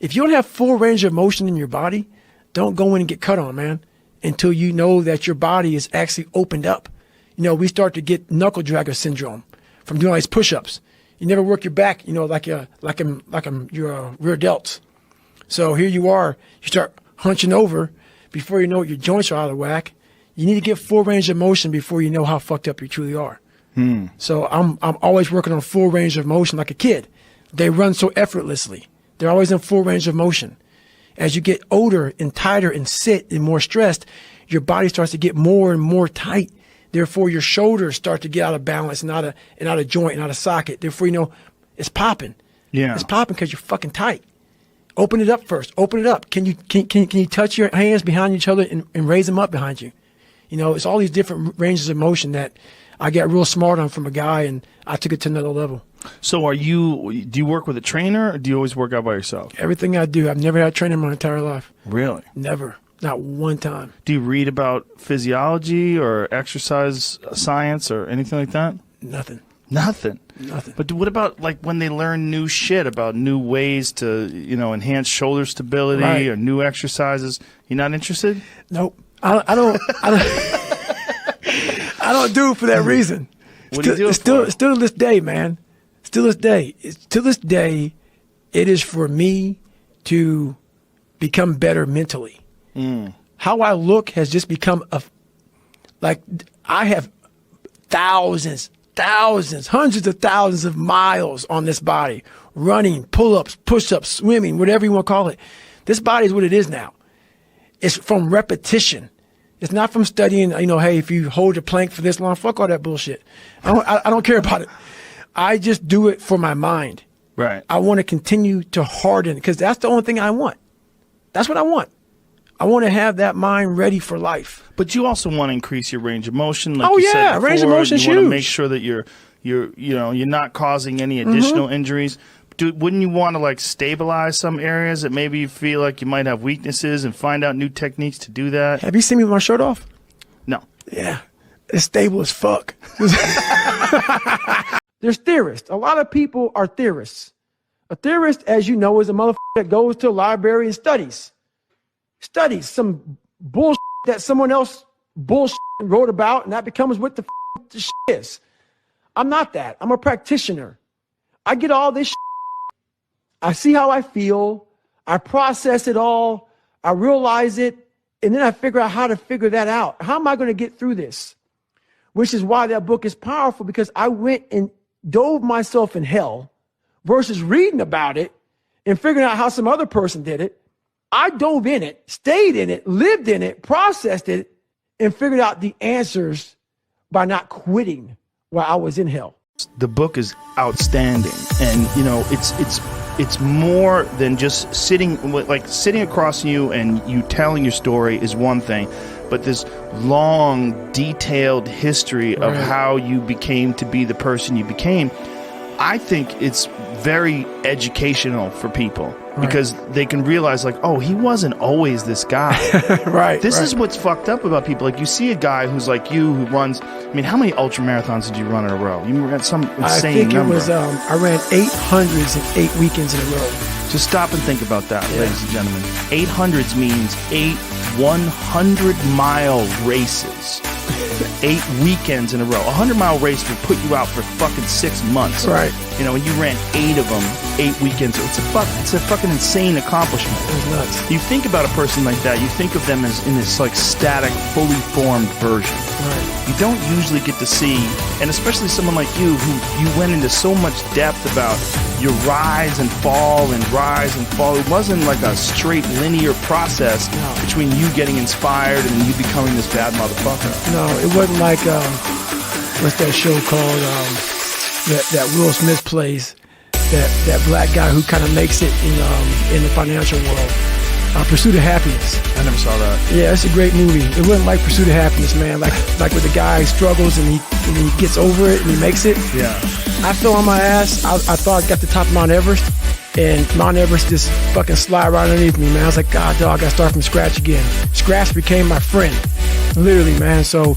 If you don't have full range of motion in your body, don't go in and get cut on, man, until you know that your body is actually opened up. We start to get knuckle dragger syndrome from doing all these push-ups. You never work your back, like your rear delts. So here you are, you start hunching over before you know it, your joints are out of whack. You need to get full range of motion before you know how fucked up you truly are. So I'm always working on full range of motion like a kid. They run so effortlessly. They're always in full range of motion. As you get older and tighter and sit and more stressed, your body starts to get more and more tight. Therefore, your shoulders start to get out of balance and out of joint and out of socket. Therefore, it's popping. Yeah. It's popping because you're fucking tight. Open it up first. Open it up. Can you touch your hands behind each other and raise them up behind you? It's all these different ranges of motion that I got real smart on from a guy, and I took it to another level. So do you work with a trainer, or do you always work out by yourself? Everything I do, I've never had a trainer in my entire life. Really? Never. Not one time. Do you read about physiology or exercise science or anything like that? Nothing. Nothing. Nothing. But what about like when they learn new shit about new ways to, enhance shoulder stability Right. or new exercises? You're not interested? Nope. I don't. I don't do it for that reason. What do you do it for? Still to this day, man. Still to this day, it is for me to become better mentally. How I look has just become I have thousands, hundreds of thousands of miles on this body, running, pull-ups, push-ups, swimming, whatever you want to call it. This body is what it is now. It's from repetition. It's not from studying, hey, if you hold your plank for this long, fuck all that bullshit. I don't care about it. I just do it for my mind. Right. I want to continue to harden because that's the only thing I want. That's what I want. I want to have that mind ready for life. But you also want to increase your range of motion, like Oh, you yeah, said before. range of motion is You want to huge. make sure that you're not causing any additional injuries. Wouldn't you want to like stabilize some areas that maybe you feel like you might have weaknesses and find out new techniques to do that? Have you seen me with my shirt off? No. Yeah. It's stable as fuck. There's theorists. A lot of people are theorists. A theorist, as you know, is a motherfucker that goes to a library and studies some bullshit that someone else bullshit wrote about, and that becomes what the shit is. I'm not that. I'm a practitioner. I get all this shit. I see how I feel. I process it all. I realize it. And then I figure out how to figure that out. How am I going to get through this? Which is why that book is powerful, because I went and dove myself in hell versus reading about it and figuring out how some other person did it. I dove in it, stayed in it, lived in it, processed it, and figured out the answers by not quitting while I was in hell. The book is outstanding, and it's more than just sitting across from you and you telling your story is one thing, but this long, detailed history of how you became to be the person you became. I think it's very educational for people because they can realize like, oh, he wasn't always this guy. This is what's fucked up about people. Like you see a guy who's like you who runs, how many ultra marathons did you run in a row? You ran some insane number. I think it was, I ran 800s in 8 weekends in a row. Just stop and think about that, ladies and gentlemen. 800s means 8 100-mile races. 8 weekends in a row. A 100-mile race will put you out for fucking 6 months. Right. And you ran 8 of them, 8 weekends. It's a fucking insane accomplishment. It was nuts. You think about a person like that, you think of them as in this like static, fully formed version. Right. You don't usually get to see, and especially someone like you who you went into so much depth about your rise and fall and rise and fall. It wasn't like a straight linear process between you getting inspired and you becoming this bad motherfucker. No, it wasn't like what's that show called that Will Smith plays, that black guy who kind of makes it in the financial world. Pursuit of Happiness. I never saw that. Yeah, it's a great movie. It wasn't like Pursuit of Happiness, man. Like where the guy struggles and he gets over it and he makes it. Yeah. I fell on my ass. I thought I got to the top of Mount Everest, and Mount Everest just fucking slide right underneath me, man. I was like, God, dog, I gotta start from scratch again. Scratch became my friend, literally, man. So,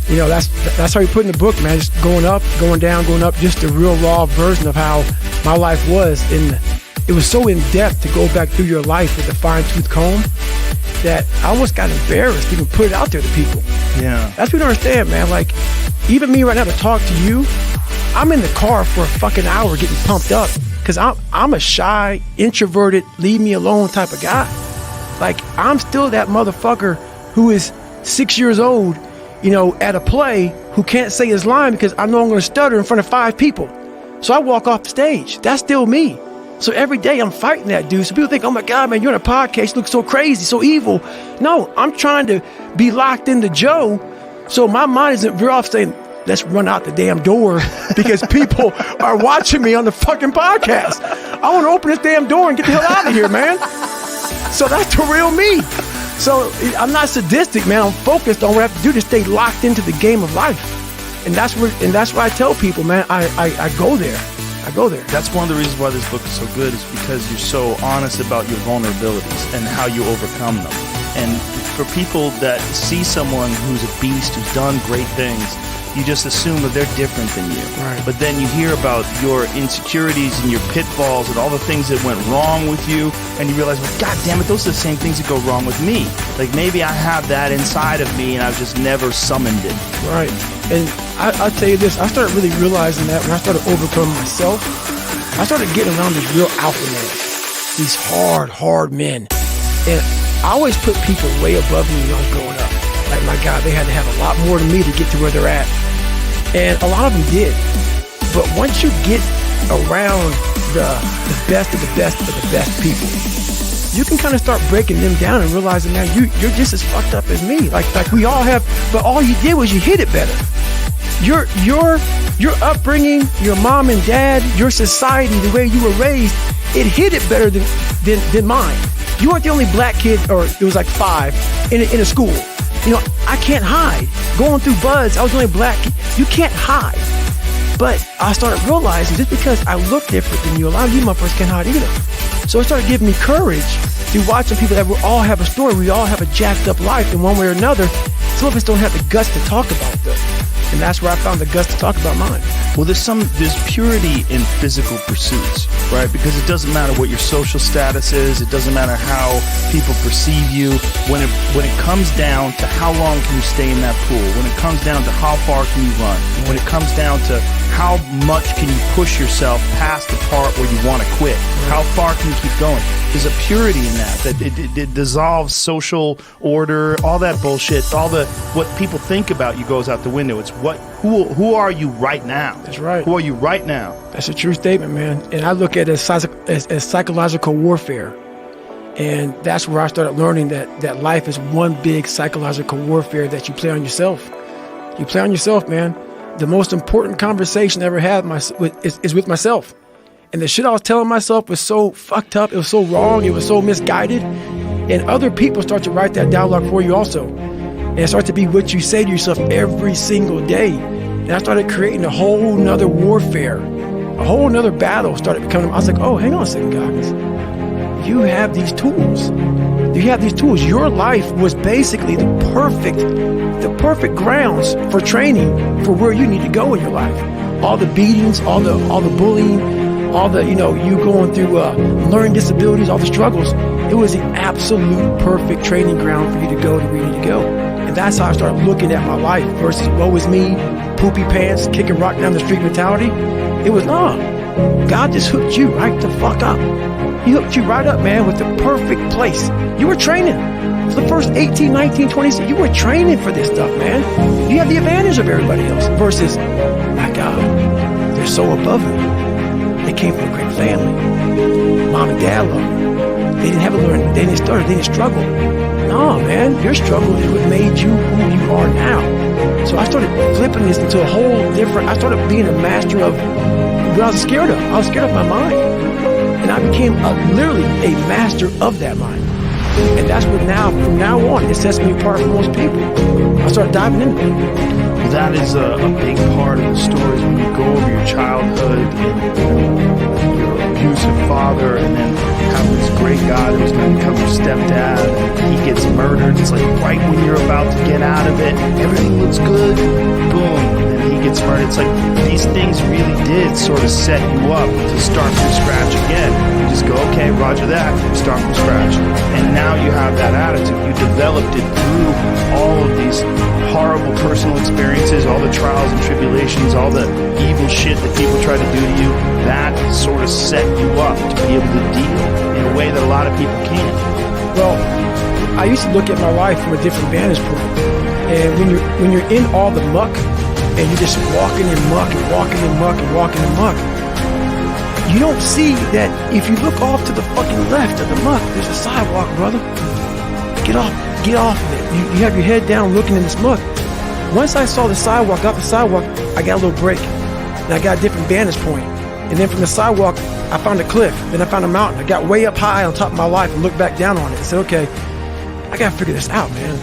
that's how you put in the book, man. Just going up, going down, going up. Just the real raw version of how my life was. And it was so in depth to go back through your life with a fine-tooth comb that I almost got embarrassed to even put it out there to people. Yeah. That's what you don't understand, man. Like, even me right now to talk to you, I'm in the car for a fucking hour getting pumped up because I'm a shy, introverted, leave me alone type of guy. Like, I'm still that motherfucker who is 6 years old, at a play who can't say his line because I know I'm going to stutter in front of 5 people. So I walk off the stage. That's still me. So every day I'm fighting that dude. So people think, oh my God, man, you're on a podcast. You look so crazy, so evil. No, I'm trying to be locked into Joe. So my mind isn't very off saying, let's run out the damn door because people are watching me on the fucking podcast. I want to open this damn door and get the hell out of here, man. So that's the real me. So I'm not sadistic, man. I'm focused on what I have to do to stay locked into the game of life. And that's why I tell people, man, I go there. I go there. That's one of the reasons why this book is so good, is because you're so honest about your vulnerabilities and how you overcome them. And for people that see someone who's a beast, who's done great things, you just assume that they're different than you. Right. But then you hear about your insecurities and your pitfalls and all the things that went wrong with you, and you realize, well, God damn it, those are the same things that go wrong with me. Like, maybe I have that inside of me and I've just never summoned it. Right. And I'll tell you this, I started really realizing that when I started overcoming myself, I started getting around these real alpha men, these hard men. And I always put people way above me when I was growing up. Like, my God, they had to have a lot more than me to get to where they're at. And a lot of them did. But once you get around the best of the best of the best people, you can kind of start breaking them down and realizing, man, you're just as fucked up as me. Like we all have, but all you did was you hit it better. Your upbringing, your mom and dad, your society, the way you were raised, it hit it better than mine. You weren't the only black kid, or it was like 5 in a school. You know, I can't hide. Going through buds, I was the only black kid. You can't hide. But I started realizing, just because I look different than you, a lot of you motherfuckers can't hide either. So it started giving me courage through watching people that we all have a story. We all have a jacked up life in one way or another. Some of us don't have the guts to talk about it, though. And that's where I found the guts to talk about mine. Well, there's purity in physical pursuits, right? Because it doesn't matter what your social status is. It doesn't matter how people perceive you. When it comes down to how long can you stay in that pool, when it comes down to how far can you run, when it comes down to how much can you push yourself past the part where you want to quit, how far can you keep going? There's a purity in that it dissolves social order, all that bullshit, all the what people think about you goes out the window. It's who are you right now? That's right. Who are you right now? That's a true statement, man. And I look at it as psychological warfare. And that's where I started learning that life is one big psychological warfare that you play on yourself. You play on yourself, man. The most important conversation I ever had is with myself. And the shit I was telling myself was so fucked up. It was so wrong. It was so misguided. And other people start to write that dialogue for you also. And it starts to be what you say to yourself every single day. And I started creating a whole nother warfare. A whole nother battle started becoming. I was like, oh, hang on a second, Goggins. You have these tools. You have these tools. Your life was basically the perfect grounds for training for where you need to go in your life. All the beatings, all the bullying, all the, you going through learning disabilities, all the struggles. It was the absolute perfect training ground for you to go to where you need to go. And that's how I started looking at my life versus woe is me, poopy pants, kicking rock down the street mentality. It was, God just hooked you right the fuck up. He hooked you right up, man, with the perfect place. You were training. For the first 18, 19, 20, you were training for this stuff, man. You have the advantage of everybody else versus, my God, they're so above me. They came from a great family. Mom and dad loved them. They didn't have a learning. They didn't start. They didn't struggle. No, man, your struggle is what made you who you are now. So I started flipping this into a whole different, I started being a master of what I was scared of. I was scared of my mind. And I became literally a master of that mind. And that's what from now on, it sets me apart from most people. I started diving into it. That is a big part of the story, when you go over your childhood and your abusive father, and then have this great guy who's going to become your stepdad, and he gets murdered. It's like right when you're about to get out of it, everything looks good, boom, and he gets murdered. It's like these things really did sort of set you up to start from scratch again. You just go, okay, roger that, start from scratch. And now you have that attitude. You developed it through all of these horrible personal experiences, all the trials and tribulations, all the evil shit that people try to do to you. That sort of set you up to be able to deal in a way that a lot of people can't. Well, I used to look at my life from a different vantage point. And when you're in all the muck, and you're just walking in muck and walking in muck and walking in muck, you don't see that if you look off to the fucking left of the muck, there's a sidewalk, brother. Get off of it. You have your head down looking in this muck. Once I saw the sidewalk, off the sidewalk, I got a little break. And I got a different vantage point. And then from the sidewalk, I found a cliff. Then I found a mountain. I got way up high on top of my life and looked back down on it and said, okay, I got to figure this out, man.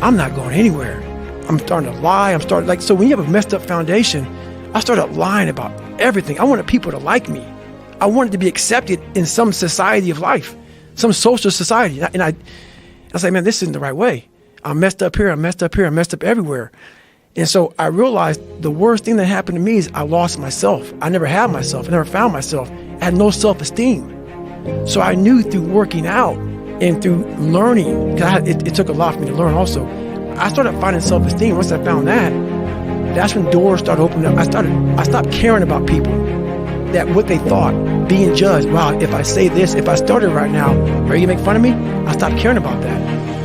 I'm not going anywhere. I'm starting to lie. So when you have a messed up foundation, I started lying about everything. I wanted people to like me. I wanted to be accepted in some society of life, some social society. And was like, man, this isn't the right way. I'm messed up here, I'm messed up here, I'm messed up everywhere. And so I realized the worst thing that happened to me is I lost myself. I never had myself, I never found myself. I had no self-esteem. So I knew through working out and through learning, because it took a lot for me to learn also, I started finding self-esteem. Once I found that, that's when doors started opening up. I stopped caring about people, that what they thought, being judged. Wow, if I say this, if I started right now, are you gonna make fun of me? I stopped caring about that.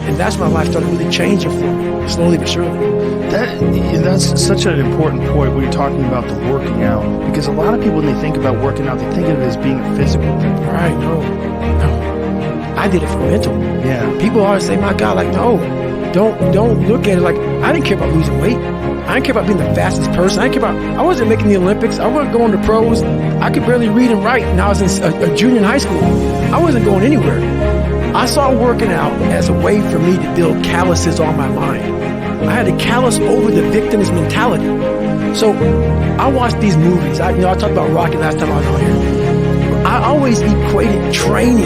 And that's when my life started really changing for me, slowly but surely. That's such an important point when you're talking about the working out, because a lot of people, when they think about working out, they think of it as being a physical thing. Right, no. I did it for mental. Yeah. People always say, my God, like, no, don't look at it like, I didn't care about losing weight. I didn't care about being the fastest person. I wasn't making the Olympics. I wasn't going to pros. I could barely read and write when I was a junior in high school. I wasn't going anywhere. I saw working out as a way for me to build calluses on my mind. I had to callous over the victim's mentality. So I watched these movies. I talked about Rocky last time I was on here. I always equated training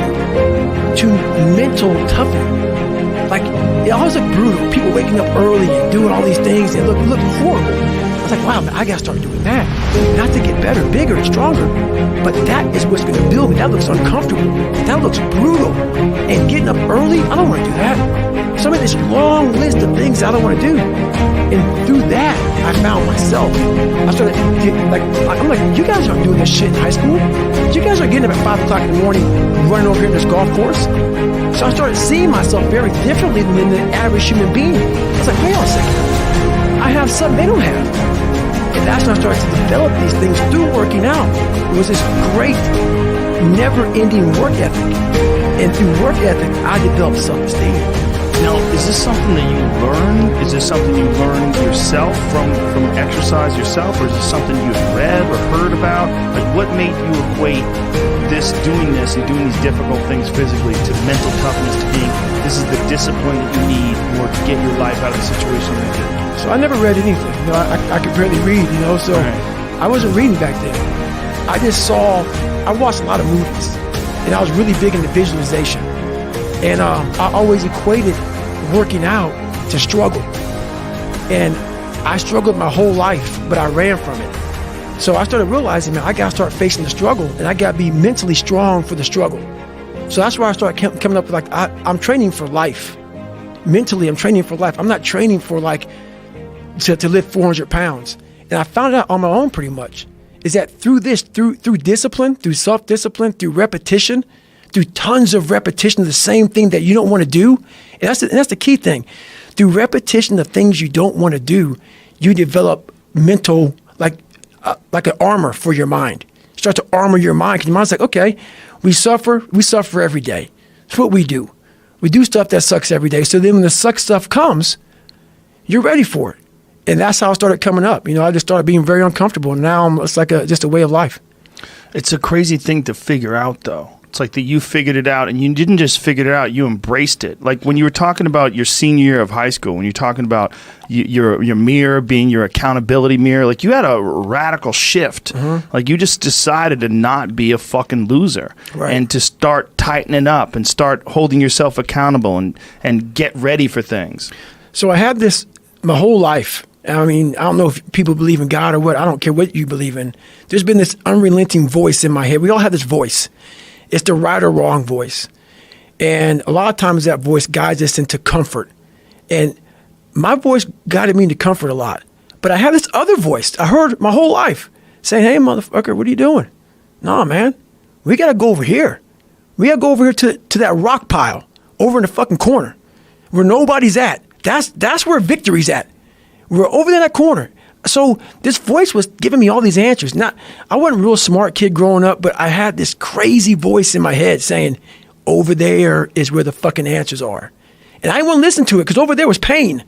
to mental toughening. Like, it always looked brutal. People waking up early and doing all these things. It looked horrible. I was like, wow, man, I got to start doing that. Not to get better, bigger, and stronger. But that is what's going to build me. That looks uncomfortable. That looks brutal. And getting up early, I don't want to do that. So I made this long list of things I don't want to do. And through that, I found myself. I started getting, I'm like, you guys aren't doing this shit in high school. You guys are getting up at 5 o'clock in the morning, running over here in this golf course. So I started seeing myself very differently than the average human being. I was like, wait on a second. I have something they don't have. And that's when I started to develop these things through working out. It was this great, never-ending work ethic. And through work ethic, I developed self-esteem. Now, is this something that you learned? Is this something you learned yourself from exercise yourself? Or is this something you've read or heard about? Like, what made you equate doing this and doing these difficult things physically to mental toughness, to being, this is the discipline that you need in order to get your life out of the situation you're in? So I never read anything. I could barely read, so I wasn't reading back then. I watched a lot of movies, and I was really big into visualization. And I always equated working out to struggle. And I struggled my whole life, but I ran from it. So I started realizing, man, I got to start facing the struggle, and I got to be mentally strong for the struggle. So that's why I started coming up with, I'm training for life. Mentally, I'm training for life. I'm not training for, to lift 400 pounds. And I found out on my own pretty much, is that through discipline, through self-discipline, through repetition, through tons of repetition of the same thing that you don't want to do. And that's the key thing. Through repetition of things you don't want to do, you develop mental, like an armor for your mind. You start to armor your mind, because your mind's like, okay, we suffer every day. That's what we do. We do stuff that sucks every day. So then when the suck stuff comes, you're ready for it. And that's how I started coming up. I just started being very uncomfortable. And now it's like just a way of life. It's a crazy thing to figure out, though. It's like that you figured it out, and you didn't just figure it out, you embraced it. Like when you were talking about your senior year of high school, when you're talking about your mirror being your accountability mirror, like you had a radical shift. Mm-hmm. Like you just decided to not be a fucking loser, right, and to start tightening up and start holding yourself accountable and get ready for things. So I had this my whole life. I mean, I don't know if people believe in God or what. I don't care what you believe in. There's been this unrelenting voice in my head. We all have this voice. It's the right or wrong voice. And a lot of times that voice guides us into comfort. And my voice guided me into comfort a lot. But I had this other voice I heard my whole life saying, hey, motherfucker, what are you doing? No, man, we got to go over here. We got to go over here to that rock pile over in the fucking corner where nobody's at. That's where victory's at. We're over there in that corner. So this voice was giving me all these answers. I wasn't a real smart kid growing up, but I had this crazy voice in my head saying, over there is where the fucking answers are. And I wouldn't listen to it because over there was pain.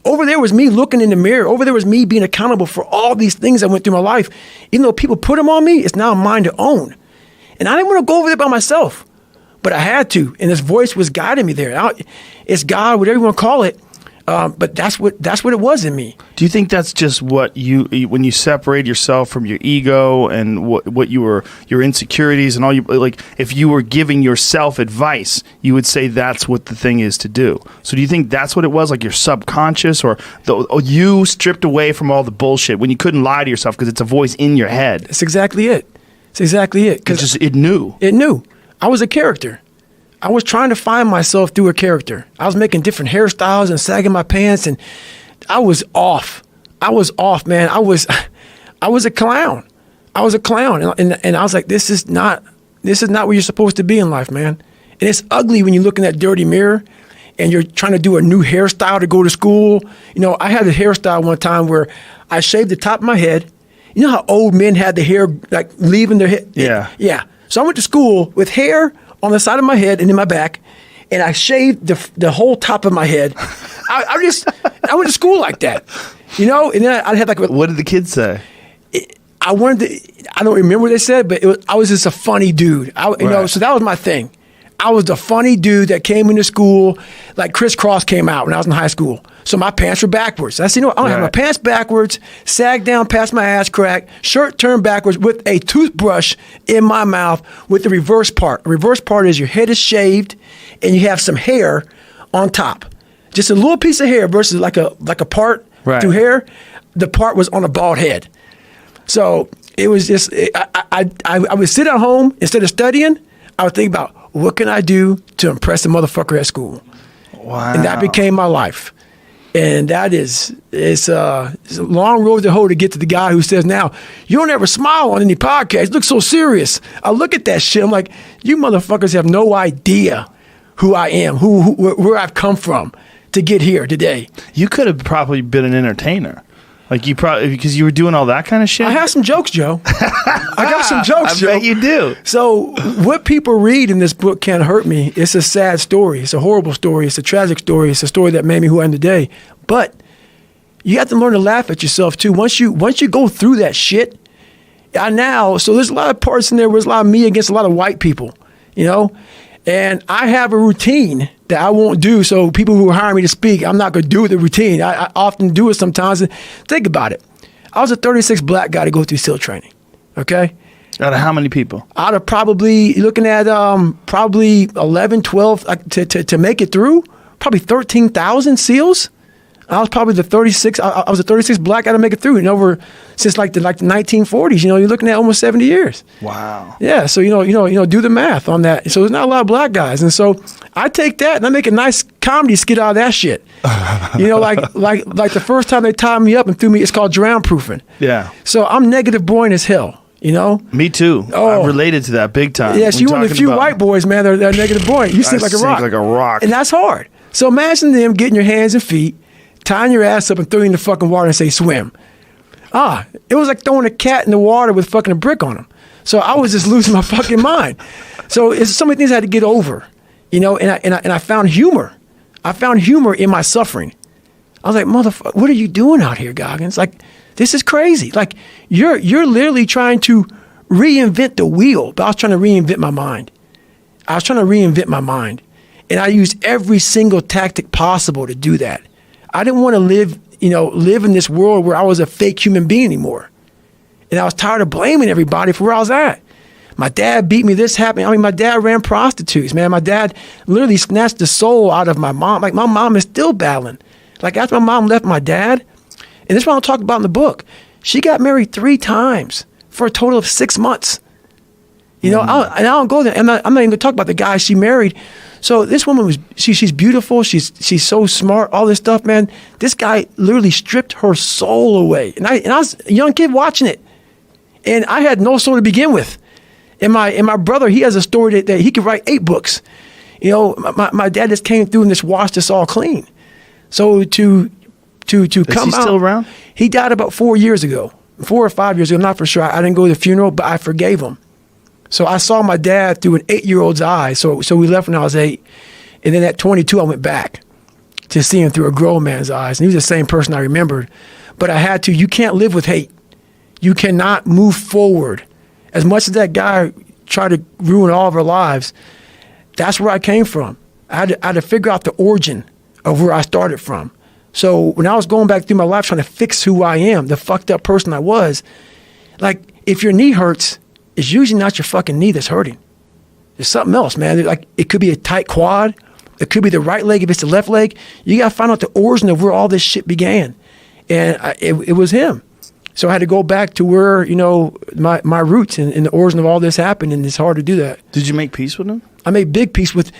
Over there was me looking in the mirror. Over there was me being accountable for all these things I went through my life. Even though people put them on me, it's now mine to own. And I didn't want to go over there by myself, but I had to. And this voice was guiding me there. It's God, whatever you want to call it. But that's what it was in me. Do you think that's just what when you separate yourself from your ego and what your insecurities and all like if you were giving yourself advice, you would say that's what the thing is to do. So do you think that's what it was, like your subconscious or you stripped away from all the bullshit when you couldn't lie to yourself because it's a voice in your head? That's exactly it. It's exactly it. Because it knew. It knew. I was a character. I was trying to find myself through a character. I was making different hairstyles and sagging my pants, and I was off. I was off, man. I was a clown. I was a clown, and I was like, this is not where you're supposed to be in life, man. And it's ugly when you look in that dirty mirror, and you're trying to do a new hairstyle to go to school. You know, I had a hairstyle one time where I shaved the top of my head. You know how old men had the hair like leaving their head? Yeah. Yeah. So I went to school with hair on the side of my head and in my back, and I shaved the whole top of my head. I went to school like that, you know. And then I had like. What did the kids say? I don't remember what they said, but I was just a funny dude. You know, so that was my thing. I was the funny dude that came into school, like Criss Cross came out when I was in high school. So my pants were backwards. I said, you know what, I'm gonna have my pants backwards, sag down past my ass crack, shirt turned backwards with a toothbrush in my mouth with the reverse part. The reverse part is your head is shaved and you have some hair on top. Just a little piece of hair versus like a part through hair. The part was on a bald head. So it was just, I would sit at home, instead of studying, I would think about, what can I do to impress a motherfucker at school? Wow. And that became my life. And that it's a long road to hoe to get to the guy who says, now, you don't ever smile on any podcast. You look so serious. I look at that shit. I'm like, you motherfuckers have no idea who I am, where I've come from to get here today. You could have probably been an entertainer. Like you probably, because you were doing all that kind of shit? I have some jokes, Joe. I got some jokes, Joe. I bet you do. So what people read in this book can't hurt me. It's a sad story. It's a horrible story. It's a tragic story. It's a story that made me who I am today. But you have to learn to laugh at yourself too. Once you go through that shit, so there's a lot of parts in there where there's a lot of me against a lot of white people, you know? And I have a routine that I won't do. So people who hire me to speak, I'm not going to do the routine. I often do it sometimes. And think about it. I was a 36 black guy to go through SEAL training. Okay? Out of how many people? Out of probably, looking at probably 11, 12, to make it through, probably 13,000 SEALs. I was probably the 36. I was a 36 black guy to make it through, and over since like the 1940s. You know, you're looking at almost 70 years. Wow. Yeah. So you know, do the math on that. So there's not a lot of black guys, and so I take that and I make a nice comedy skit out of that shit. You know, like the first time they tied me up and threw me, it's called drown proofing. Yeah. So I'm negative boring as hell. You know? Me too. Oh. I'm related to that big time. Yes, you one of the few white boys, man, they're negative boring. You sink like a rock. Like a rock. And that's hard. So imagine them getting your hands and feet, tying your ass up and throwing you in the fucking water and say swim. It was like throwing a cat in the water with fucking a brick on him. So I was just losing my fucking mind. So it's so many things I had to get over, you know, and I found humor. I found humor in my suffering. I was like, motherfucker, what are you doing out here, Goggins? Like, this is crazy. Like, you're literally trying to reinvent the wheel, but I was trying to reinvent my mind. And I used every single tactic possible to do that. I didn't want to live in this world where I was a fake human being anymore. And I was tired of blaming everybody for where I was at. My dad beat me, this happened. I mean, my dad ran prostitutes, man. My dad literally snatched the soul out of my mom. Like, my mom is still battling. Like, after my mom left my dad, and this is what I'll talk about in the book, she got married 3 times for a total of 6 months. You know, I don't go there. I'm not even going to talk about the guy she married. So this woman she's beautiful. She's so smart, all this stuff, man. This guy literally stripped her soul away. And I was a young kid watching it. And I had no soul to begin with. And my brother, he has a story that he could write 8 books. You know, my dad just came through and just washed us all clean. So to come out. Is he still around? He died about 4 years ago. 4 or 5 years ago, I'm not for sure. I didn't go to the funeral, but I forgave him. So I saw my dad through an 8-year-old's eyes. So we left when I was 8. And then at 22, I went back to see him through a grown man's eyes. And he was the same person I remembered. But I had to. You can't live with hate. You cannot move forward. As much as that guy tried to ruin all of our lives, that's where I came from. I had to figure out the origin of where I started from. So when I was going back through my life trying to fix who I am, the fucked up person I was, like, if your knee hurts, it's usually not your fucking knee that's hurting. There's something else, man. Like, it could be a tight quad. It could be the right leg if it's the left leg. You got to find out the origin of where all this shit began. And it was him. So I had to go back to where, you know, my roots and the origin of all this happened, and it's hard to do that. Did you make peace with him? I made big peace with.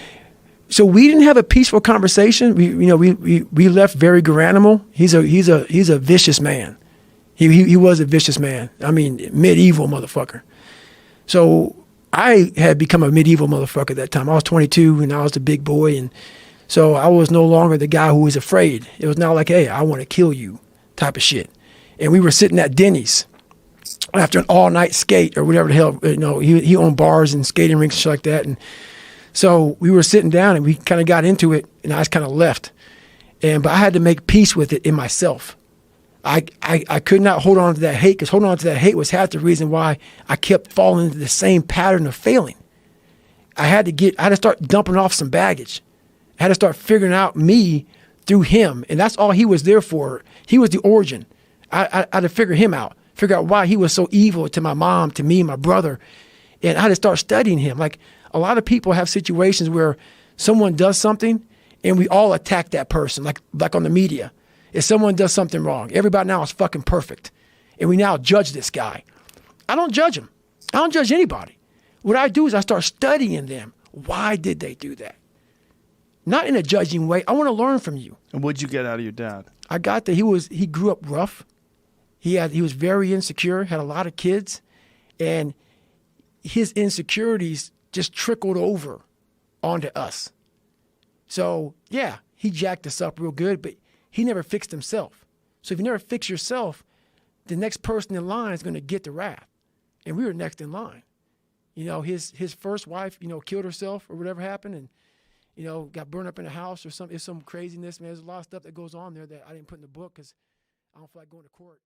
So we didn't have a peaceful conversation. We left very good animal. He's a vicious man. He was a vicious man. I mean, medieval motherfucker. So I had become a medieval motherfucker at that time. I was 22 and I was the big boy, and so I was no longer the guy who was afraid. It was now like, hey, I want to kill you type of shit. And we were sitting at Denny's after an all-night skate or whatever the hell. You know, he owned bars and skating rinks and shit like that. And so we were sitting down and we kind of got into it, and I just kind of left. But I had to make peace with it in myself. I could not hold on to that hate, because holding on to that hate was half the reason why I kept falling into the same pattern of failing. I had to start dumping off some baggage. I had to start figuring out me through him. And that's all he was there for. He was the origin. I had to figure him out, figure out why he was so evil to my mom, to me, my brother. And I had to start studying him. Like, a lot of people have situations where someone does something and we all attack that person, like on the media. If someone does something wrong, everybody now is fucking perfect. And we now judge this guy. I don't judge him. I don't judge anybody. What I do is I start studying them. Why did they do that? Not in a judging way. I want to learn from you. And what'd you get out of your dad? I got that he grew up rough. He was very insecure, had a lot of kids, and his insecurities just trickled over onto us. So yeah, he jacked us up real good, but he never fixed himself. So if you never fix yourself, the next person in line is going to get the wrath. And we were next in line. You know, his first wife, you know, killed herself or whatever happened, and, you know, got burned up in a house or something. It's some craziness, man. There's a lot of stuff that goes on there that I didn't put in the book because I don't feel like going to court.